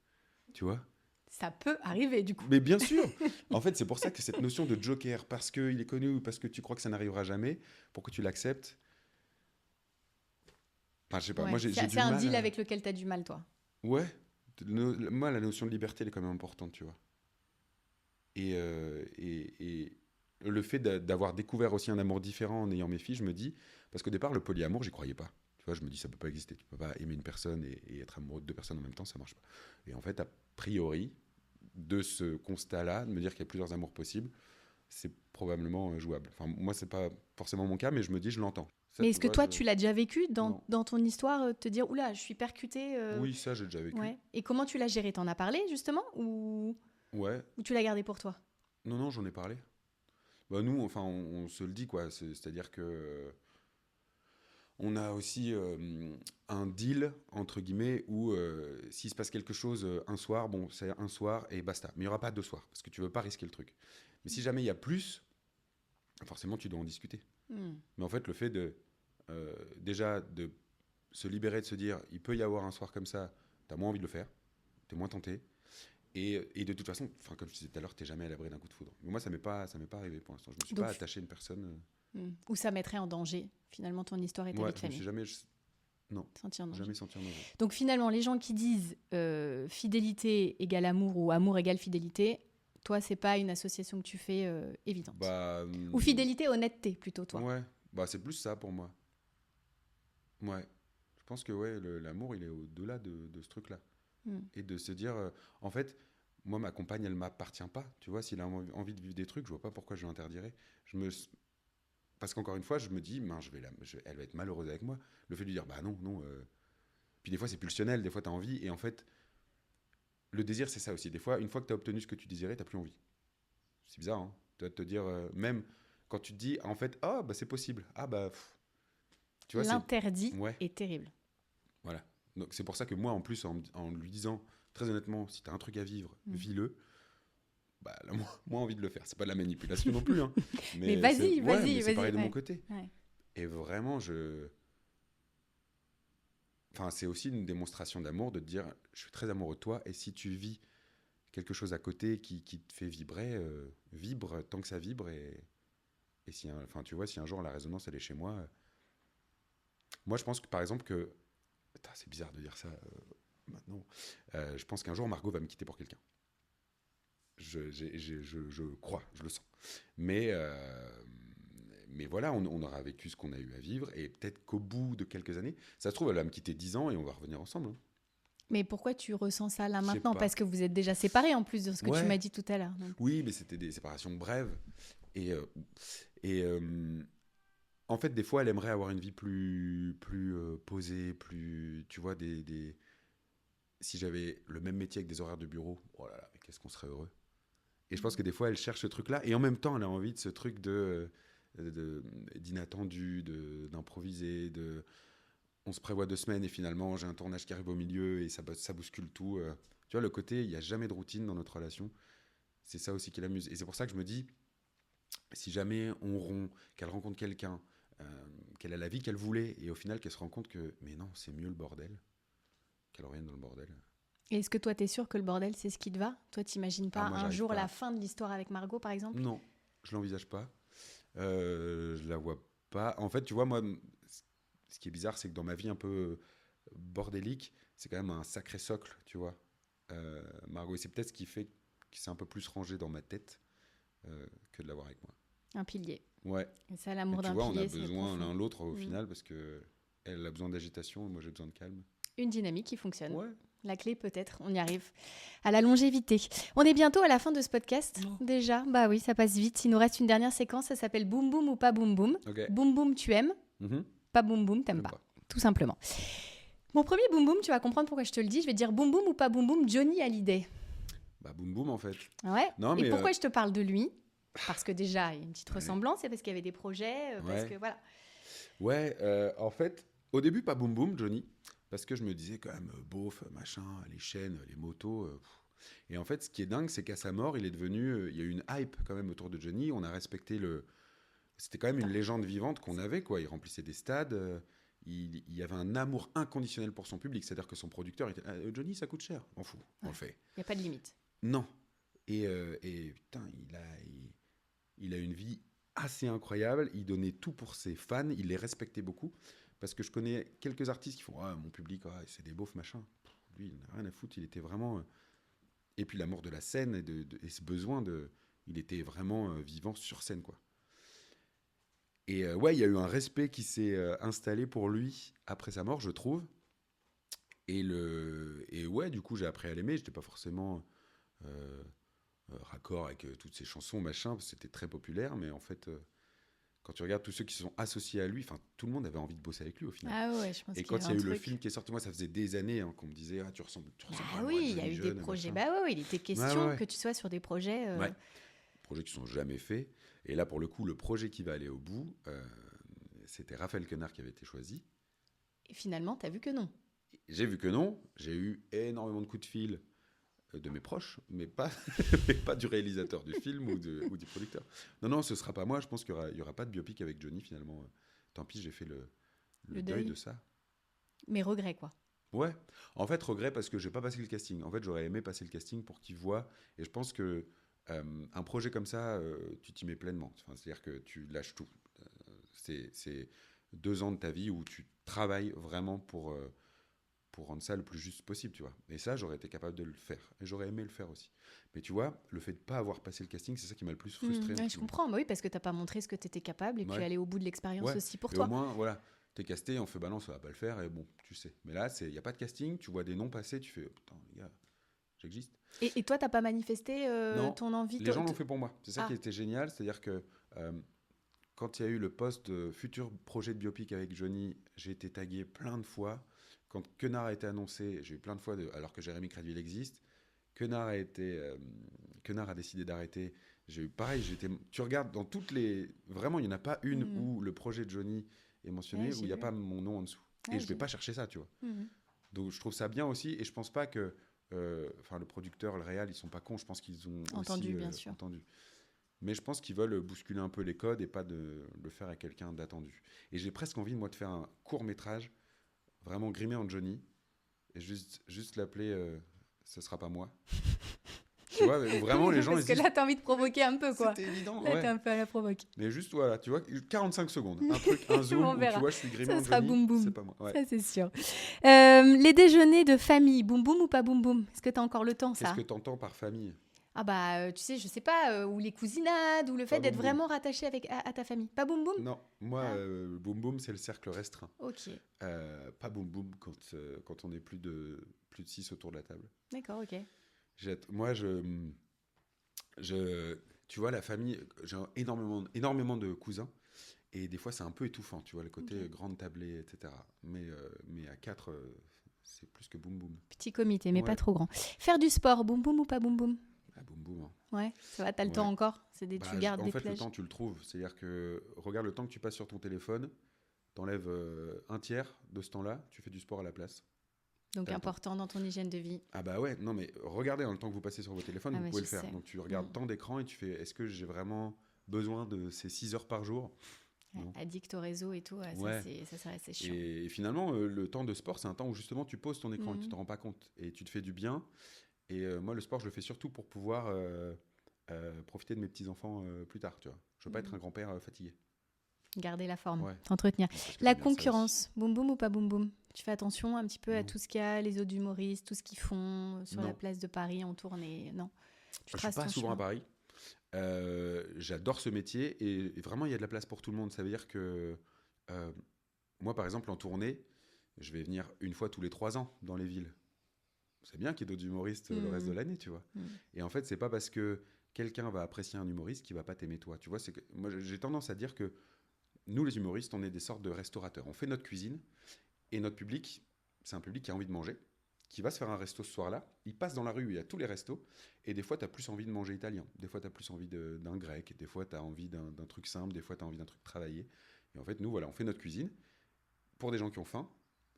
tu vois ? Ça peut arriver, du coup. Mais bien sûr. En fait, c'est pour ça que cette notion de joker, parce qu'il est connu ou parce que tu crois que ça n'arrivera jamais, pour que tu l'acceptes... Enfin, je sais pas, moi, j'ai du mal... C'est un deal avec lequel tu as du mal, toi. Ouais. Moi, la notion de liberté, elle est quand même importante, tu vois. Et le fait d'avoir découvert aussi un amour différent en ayant mes filles, je me dis, parce qu'au départ, le polyamour, j'y croyais pas. Tu vois, je me dis, ça peut pas exister. Tu peux pas aimer une personne et être amoureux de deux personnes en même temps, ça marche pas. Et en fait, a priori, de ce constat-là, de me dire qu'il y a plusieurs amours possibles, c'est probablement jouable. Enfin, moi, c'est pas forcément mon cas, mais je me dis, je l'entends. Ça, Mais est-ce que vois, toi, tu l'as déjà vécu Non. dans ton histoire, te dire, oula, je suis percutée Oui, ça, j'ai déjà vécu. Ouais. Et comment tu l'as géré? T'en as parlé, justement, ou Ouais. tu l'as gardé pour toi? Non, j'en ai parlé. Bah, nous, enfin, on se le dit, quoi. C'est-à-dire que on a aussi un deal, entre guillemets, où s'il se passe quelque chose un soir, bon, c'est un soir et basta. Mais il n'y aura pas deux soirs, parce que tu veux pas risquer le truc. Mais si jamais il y a plus, forcément, tu dois en discuter. Mais en fait, le fait déjà de se libérer, de se dire, il peut y avoir un soir comme ça, tu as moins envie de le faire, tu es moins tenté. Et de toute façon, comme je disais tout à l'heure, tu n'es jamais à l'abri d'un coup de foudre. Mais moi, ça m'est pas arrivé pour l'instant. Je me suis pas attaché à une personne. Ou ça mettrait en danger, finalement, ton histoire et ta vie de famille. Je me suis jamais senti en danger. Donc finalement, les gens qui disent fidélité égale amour ou amour égale fidélité, toi, c'est pas une association que tu fais évidente. Ou fidélité, honnêteté, plutôt, toi. Ouais, c'est plus ça pour moi. Ouais, je pense que l'amour, il est au-delà de ce truc-là. Et de se dire, en fait, moi, ma compagne, elle m'appartient pas. Tu vois, s'il a envie de vivre des trucs, je vois pas pourquoi je lui interdirais. Parce qu'encore une fois, je me dis, elle va être malheureuse avec moi. Le fait de lui dire, bah non. Puis des fois, c'est pulsionnel, des fois, tu as envie. Et en fait, le désir, c'est ça aussi. Des fois, une fois que tu as obtenu ce que tu désirais, tu plus envie. C'est bizarre, hein. Tu vas te dire, même quand tu te dis, en fait, c'est possible. Tu vois, l'interdit est terrible. Voilà. Donc c'est pour ça que moi, en plus, en lui disant, très honnêtement, si tu as un truc à vivre, vis-le. Là, moins envie de le faire. C'est pas de la manipulation non plus. Hein. Mais vas-y. C'est pareil de mon côté. Ouais. Et vraiment, c'est aussi une démonstration d'amour de te dire, je suis très amoureux de toi. Et si tu vis quelque chose à côté qui te fait vibrer, vibre tant que ça vibre. Et si, tu vois, si un jour la résonance, elle est chez moi. Moi, je pense que, par exemple, c'est bizarre de dire ça maintenant. Je pense qu'un jour, Margot va me quitter pour quelqu'un. Je crois, je le sens. Mais voilà, on aura vécu ce qu'on a eu à vivre. Et peut-être qu'au bout de quelques années, ça se trouve, elle va me quitter 10 ans et on va revenir ensemble. Hein. Mais pourquoi tu ressens ça là maintenant? Parce que vous êtes déjà séparés en plus de ce que tu m'as dit tout à l'heure. Donc. Oui, mais c'était des séparations brèves. Et en fait, des fois, elle aimerait avoir une vie plus posée, plus, tu vois, si j'avais le même métier avec des horaires de bureau, oh là là, mais qu'est-ce qu'on serait heureux. Et je pense que des fois, elle cherche ce truc-là, et en même temps, elle a envie de ce truc d'inattendu, d'improviser, on se prévoit 2 semaines, et finalement, j'ai un tournage qui arrive au milieu, et ça bouscule tout. Tu vois, le côté, il n'y a jamais de routine dans notre relation. C'est ça aussi qui l'amuse. Et c'est pour ça que je me dis, si jamais on rompt, qu'elle rencontre quelqu'un, qu'elle a la vie qu'elle voulait, et au final, qu'elle se rend compte que, mais non, c'est mieux le bordel, qu'elle revienne dans le bordel. Et est-ce que toi, t'es sûr que le bordel, c'est ce qui te va? Toi, t'imagines pas un jour la fin de l'histoire avec Margot, par exemple? Non, je l'envisage pas. Je la vois pas. En fait, tu vois, moi, ce qui est bizarre, c'est que dans ma vie un peu bordélique, c'est quand même un sacré socle, tu vois. Margot, et c'est peut-être ce qui fait que c'est un peu plus rangé dans ma tête que de l'avoir avec moi. Un pilier. Ouais. Et ça, l'amour d'un pilier, on a besoin l'un l'autre au final, parce que elle a besoin d'agitation et moi j'ai besoin de calme. Une dynamique qui fonctionne. Ouais. La clé, peut-être, on y arrive. À la longévité. On est bientôt à la fin de ce podcast. Déjà, bah oui, ça passe vite. Il nous reste une dernière séquence, ça s'appelle Boum Boum ou pas Boum Boum. Okay. Boum Boum, tu aimes. Pas Boum Boum, t'aimes pas. Tout simplement. Mon premier Boum Boum, tu vas comprendre pourquoi je te le dis. Je vais te dire Boum Boum ou pas Boum Boum, Johnny Hallyday. Boum Boum en fait. Ouais. Non, et pourquoi je te parle de lui? Parce que déjà, il y a une petite ressemblance, c'est parce qu'il y avait des projets, parce que voilà. Ouais, en fait, au début, pas Boum Boum, Johnny, parce que je me disais quand même, beauf, machin, les chaînes, les motos. Et en fait, ce qui est dingue, c'est qu'à sa mort, il y a eu une hype quand même autour de Johnny. On a respecté C'était quand même une légende vivante qu'on avait, quoi. Il remplissait des stades. Il y avait un amour inconditionnel pour son public. C'est-à-dire que son producteur était Johnny, ça coûte cher. On fout, on le fait. Il n'y a pas de limite. Non. Et putain, il a une vie assez incroyable. Il donnait tout pour ses fans. Il les respectait beaucoup. Parce que je connais quelques artistes qui font mon public, c'est des beaufs, machin. Lui, il n'a rien à foutre. Il était vraiment. Et puis l'amour de la scène et ce besoin de. Il était vraiment vivant sur scène, quoi. Et ouais, il y a eu un respect qui s'est installé pour lui après sa mort, je trouve. Et ouais, du coup, j'ai appris à l'aimer. J'étais pas forcément raccord avec toutes ces chansons, machin, parce que c'était très populaire. Mais en fait, quand tu regardes tous ceux qui se sont associés à lui, tout le monde avait envie de bosser avec lui au final. Ah ouais, je pense Et qu'il y quand a il y un a eu le truc. film qui est sorti, moi, ça faisait des années qu'on me disait, ah, tu ressembles Ah vraiment à oui, il y a Johnny eu des Jeune, projets. machin. Bah ouais, il était question que tu sois sur des projets. Ouais. Projets qui ne sont jamais faits. Et là, pour le coup, le projet qui va aller au bout, c'était Raphaël Quenard qui avait été choisi. Et finalement, t'as vu que non. J'ai vu que non. J'ai eu énormément de coups de fil de mes proches, mais pas, mais pas du réalisateur du film ou du producteur. Non, ce ne sera pas moi. Je pense qu'il n'y aura pas de biopic avec Johnny, finalement. Tant pis, j'ai fait le deuil de ça. Mais regret, quoi. Ouais. En fait, regret parce que je n'ai pas passé le casting. En fait, j'aurais aimé passer le casting pour qu'ils voient. Et je pense que un projet comme ça, tu t'y mets pleinement. Enfin, c'est-à-dire que tu lâches tout. C'est 2 ans de ta vie où tu travailles vraiment pour rendre ça le plus juste possible, tu vois. Et ça, j'aurais été capable de le faire. Et j'aurais aimé le faire aussi. Mais tu vois, le fait de ne pas avoir passé le casting, c'est ça qui m'a le plus frustré. Ouais, je comprends. Bah oui, parce que t'as pas montré ce que t'étais capable et puis aller au bout de l'expérience aussi pour et toi. au moins, voilà, t'es casté, on fait balance, ça va pas le faire, et bon, tu sais. Mais là, il n'y a pas de casting, tu vois des noms passer, tu fais, oh, putain, les gars, j'existe. Et toi, t'as pas manifesté ton envie les gens l'ont fait pour moi. C'est ça qui était génial, c'est-à-dire que quand il y a eu le poste de futur projet de biopic avec Johnny, j'ai été tagué plein de fois. Quand Quenard a été annoncé, j'ai eu plein de fois, alors que Jérémy Crédville existe, Quenard a décidé d'arrêter. J'ai eu pareil, tu regardes dans toutes les... Vraiment, il n'y en a pas une où le projet de Johnny est mentionné, où il n'y a pas mon nom en dessous. Et je ne vais pas chercher ça, tu vois. Donc je trouve ça bien aussi, et je pense pas que... le producteur, le réal, ils sont pas cons, je pense qu'ils ont entendu, aussi bien sûr. entendu. Mais je pense qu'ils veulent bousculer un peu les codes et pas de le faire à quelqu'un d'attendu. Et j'ai presque envie, moi, de faire un court-métrage, vraiment grimé en Johnny, et juste l'appeler Ce sera pas moi. Tu vois, vraiment, les gens... Parce que là, t'as envie de provoquer un peu, quoi. C'était évident, là, t'es un peu à la provoque. Mais juste, voilà, tu vois, 45 secondes, un zoom, où tu vois, je suis grimé en Johnny, ça sera boum boum. C'est pas moi. Ouais. Ça, c'est sûr. Les déjeuners de famille, boum boum ou pas boum boum? Est-ce que t'as encore le temps, ça? Qu'est-ce que t'entends par famille? Ah bah, tu sais, je sais pas, ou les cousinades, ou le fait d'être vraiment rattaché à ta famille. Pas boum boum? Non, moi, boum boum, c'est le cercle restreint. Ok. Pas boum boum quand on est plus de 6 autour de la table. D'accord, ok. Moi, tu vois, la famille, j'ai énormément de cousins, et des fois, c'est un peu étouffant, tu vois, le côté grande tablée, etc. Mais à 4, c'est plus que boum boum. Petit comité, mais pas trop grand. Faire du sport, boum boum ou pas boum boum? Boum boum. Hein. Ouais, ça va, t'as le temps encore. Tu gardes des plages. En fait, le temps, tu le trouves. C'est-à-dire que, regarde le temps que tu passes sur ton téléphone, t'enlèves un tiers de ce temps-là, tu fais du sport à la place. Donc important dans ton hygiène de vie. Ah bah ouais, non mais regardez, dans le temps que vous passez sur vos téléphones, vous pouvez le faire. Donc tu regardes tant d'écran et tu fais, est-ce que j'ai vraiment besoin de ces 6 heures par jour? Addict au réseau et tout, c'est chiant. Et finalement, le temps de sport, c'est un temps où justement tu poses ton écran et tu te rends pas compte. Et tu te fais du bien. Et moi, le sport, je le fais surtout pour pouvoir profiter de mes petits-enfants plus tard, tu vois. Je veux pas être un grand-père fatigué. Garder la forme, t'entretenir. La concurrence, boum boum ou pas boum boum? Tu fais attention un petit peu à tout ce qu'il y a, les autres humoristes, tout ce qu'ils font sur la place de Paris en tournée? Non. Je suis pas souvent à Paris. J'adore ce métier et vraiment, il y a de la place pour tout le monde. Ça veut dire que moi, par exemple, en tournée, je vais venir une fois tous les 3 ans dans les villes. C'est bien qu'il y ait d'autres humoristes le reste de l'année, tu vois. Et en fait, c'est pas parce que quelqu'un va apprécier un humoriste qu'il va pas t'aimer toi. Tu vois, moi, j'ai tendance à dire que nous, les humoristes, on est des sortes de restaurateurs. On fait notre cuisine et notre public, c'est un public qui a envie de manger, qui va se faire un resto ce soir-là. Il passe dans la rue, il y a tous les restos. Et des fois, tu as plus envie de manger italien. Des fois, tu as plus envie d'un grec. Des fois, tu as envie d'un truc simple. Des fois, tu as envie d'un truc travaillé. Et en fait, nous, voilà, on fait notre cuisine pour des gens qui ont faim.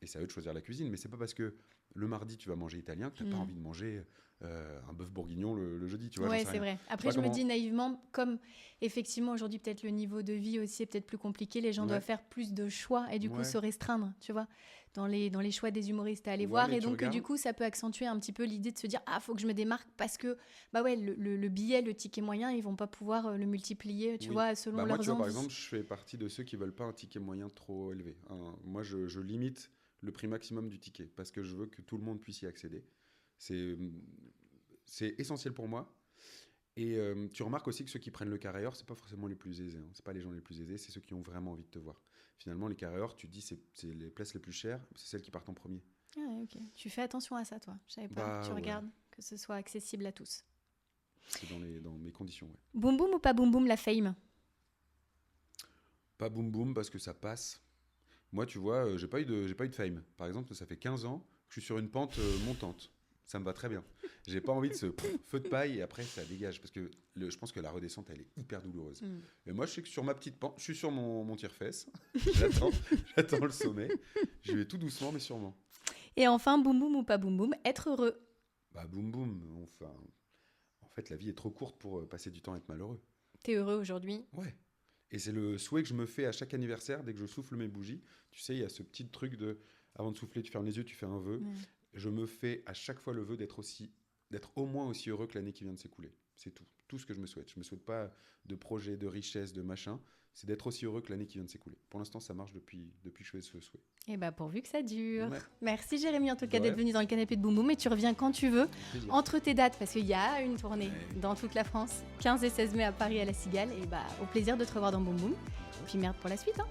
Et c'est à eux de choisir la cuisine. Mais c'est pas parce que le mardi, tu vas manger italien que tu n'as pas envie de manger un bœuf bourguignon le jeudi. Tu vois, ouais, c'est vrai. Après, je me dis naïvement, comme effectivement, aujourd'hui, peut-être le niveau de vie aussi est peut-être plus compliqué, les gens doivent faire plus de choix et du coup se restreindre, tu vois, dans les choix des humoristes à aller voir. Et donc, du coup, ça peut accentuer un petit peu l'idée de se dire, faut que je me démarque parce que, le billet, le ticket moyen, ils vont pas pouvoir le multiplier, tu vois, selon leurs envies. Moi, par exemple, je fais partie de ceux qui veulent pas un ticket moyen trop élevé. Moi, je limite le prix maximum du ticket parce que je veux que tout le monde puisse y accéder. C'est essentiel pour moi. Et tu remarques aussi que ceux qui prennent le carré-or, c'est pas forcément les plus aisés. Hein. C'est pas les gens les plus aisés, c'est ceux qui ont vraiment envie de te voir. Finalement, les carré-or, tu dis, c'est les places les plus chères, c'est celles qui partent en premier. Ah, ok. Tu fais attention à ça, toi. Je savais pas. Tu regardes que ce soit accessible à tous. C'est dans mes conditions, ouais. Boum boum ou pas boum boum la fame? Pas boum boum parce que ça passe. Moi, tu vois, j'ai pas eu de fame. Par exemple, ça fait 15 ans que je suis sur une pente montante. Ça me va très bien. J'ai pas envie de ce feu de paille et après ça dégage parce que je pense que la redescente elle est hyper douloureuse. Et moi je sais que sur ma petite pente, je suis sur mon tire-fesse, j'attends le sommet, je vais tout doucement mais sûrement. Et enfin, boum boum ou pas boum boum, être heureux? Bah boum boum, enfin, en fait la vie est trop courte pour passer du temps à être malheureux. T'es heureux aujourd'hui? Ouais. Et c'est le souhait que je me fais à chaque anniversaire dès que je souffle mes bougies. Tu sais, il y a ce petit truc de, avant de souffler, tu fermes les yeux, tu fais un vœu. Je me fais à chaque fois le vœu d'être au moins aussi heureux que l'année qui vient de s'écouler. C'est tout ce que je me souhaite. Je me souhaite pas de projet, de richesse, de machin. C'est d'être aussi heureux que l'année qui vient de s'écouler. Pour l'instant, ça marche depuis que je fais ce souhait. Et bah pourvu que ça dure. Ouais. Merci Jérémy en tout cas d'être venu dans le canapé de Boum Boum et tu reviens quand tu veux. Entre tes dates, parce qu'il y a une tournée dans toute la France, 15 et 16 mai à Paris à la Cigale. Et bah au plaisir de te revoir dans Boum Boum. Puis merde pour la suite, hein.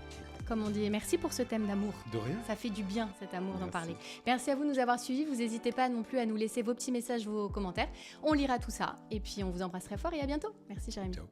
Comme on dit, merci pour ce thème d'amour. De rien. Ça fait du bien cet amour d'en parler. Merci à vous de nous avoir suivis. Vous n'hésitez pas non plus à nous laisser vos petits messages, vos commentaires. On lira tout ça. Et puis on vous embrasse très fort et à bientôt. Merci Jérémy. Ciao.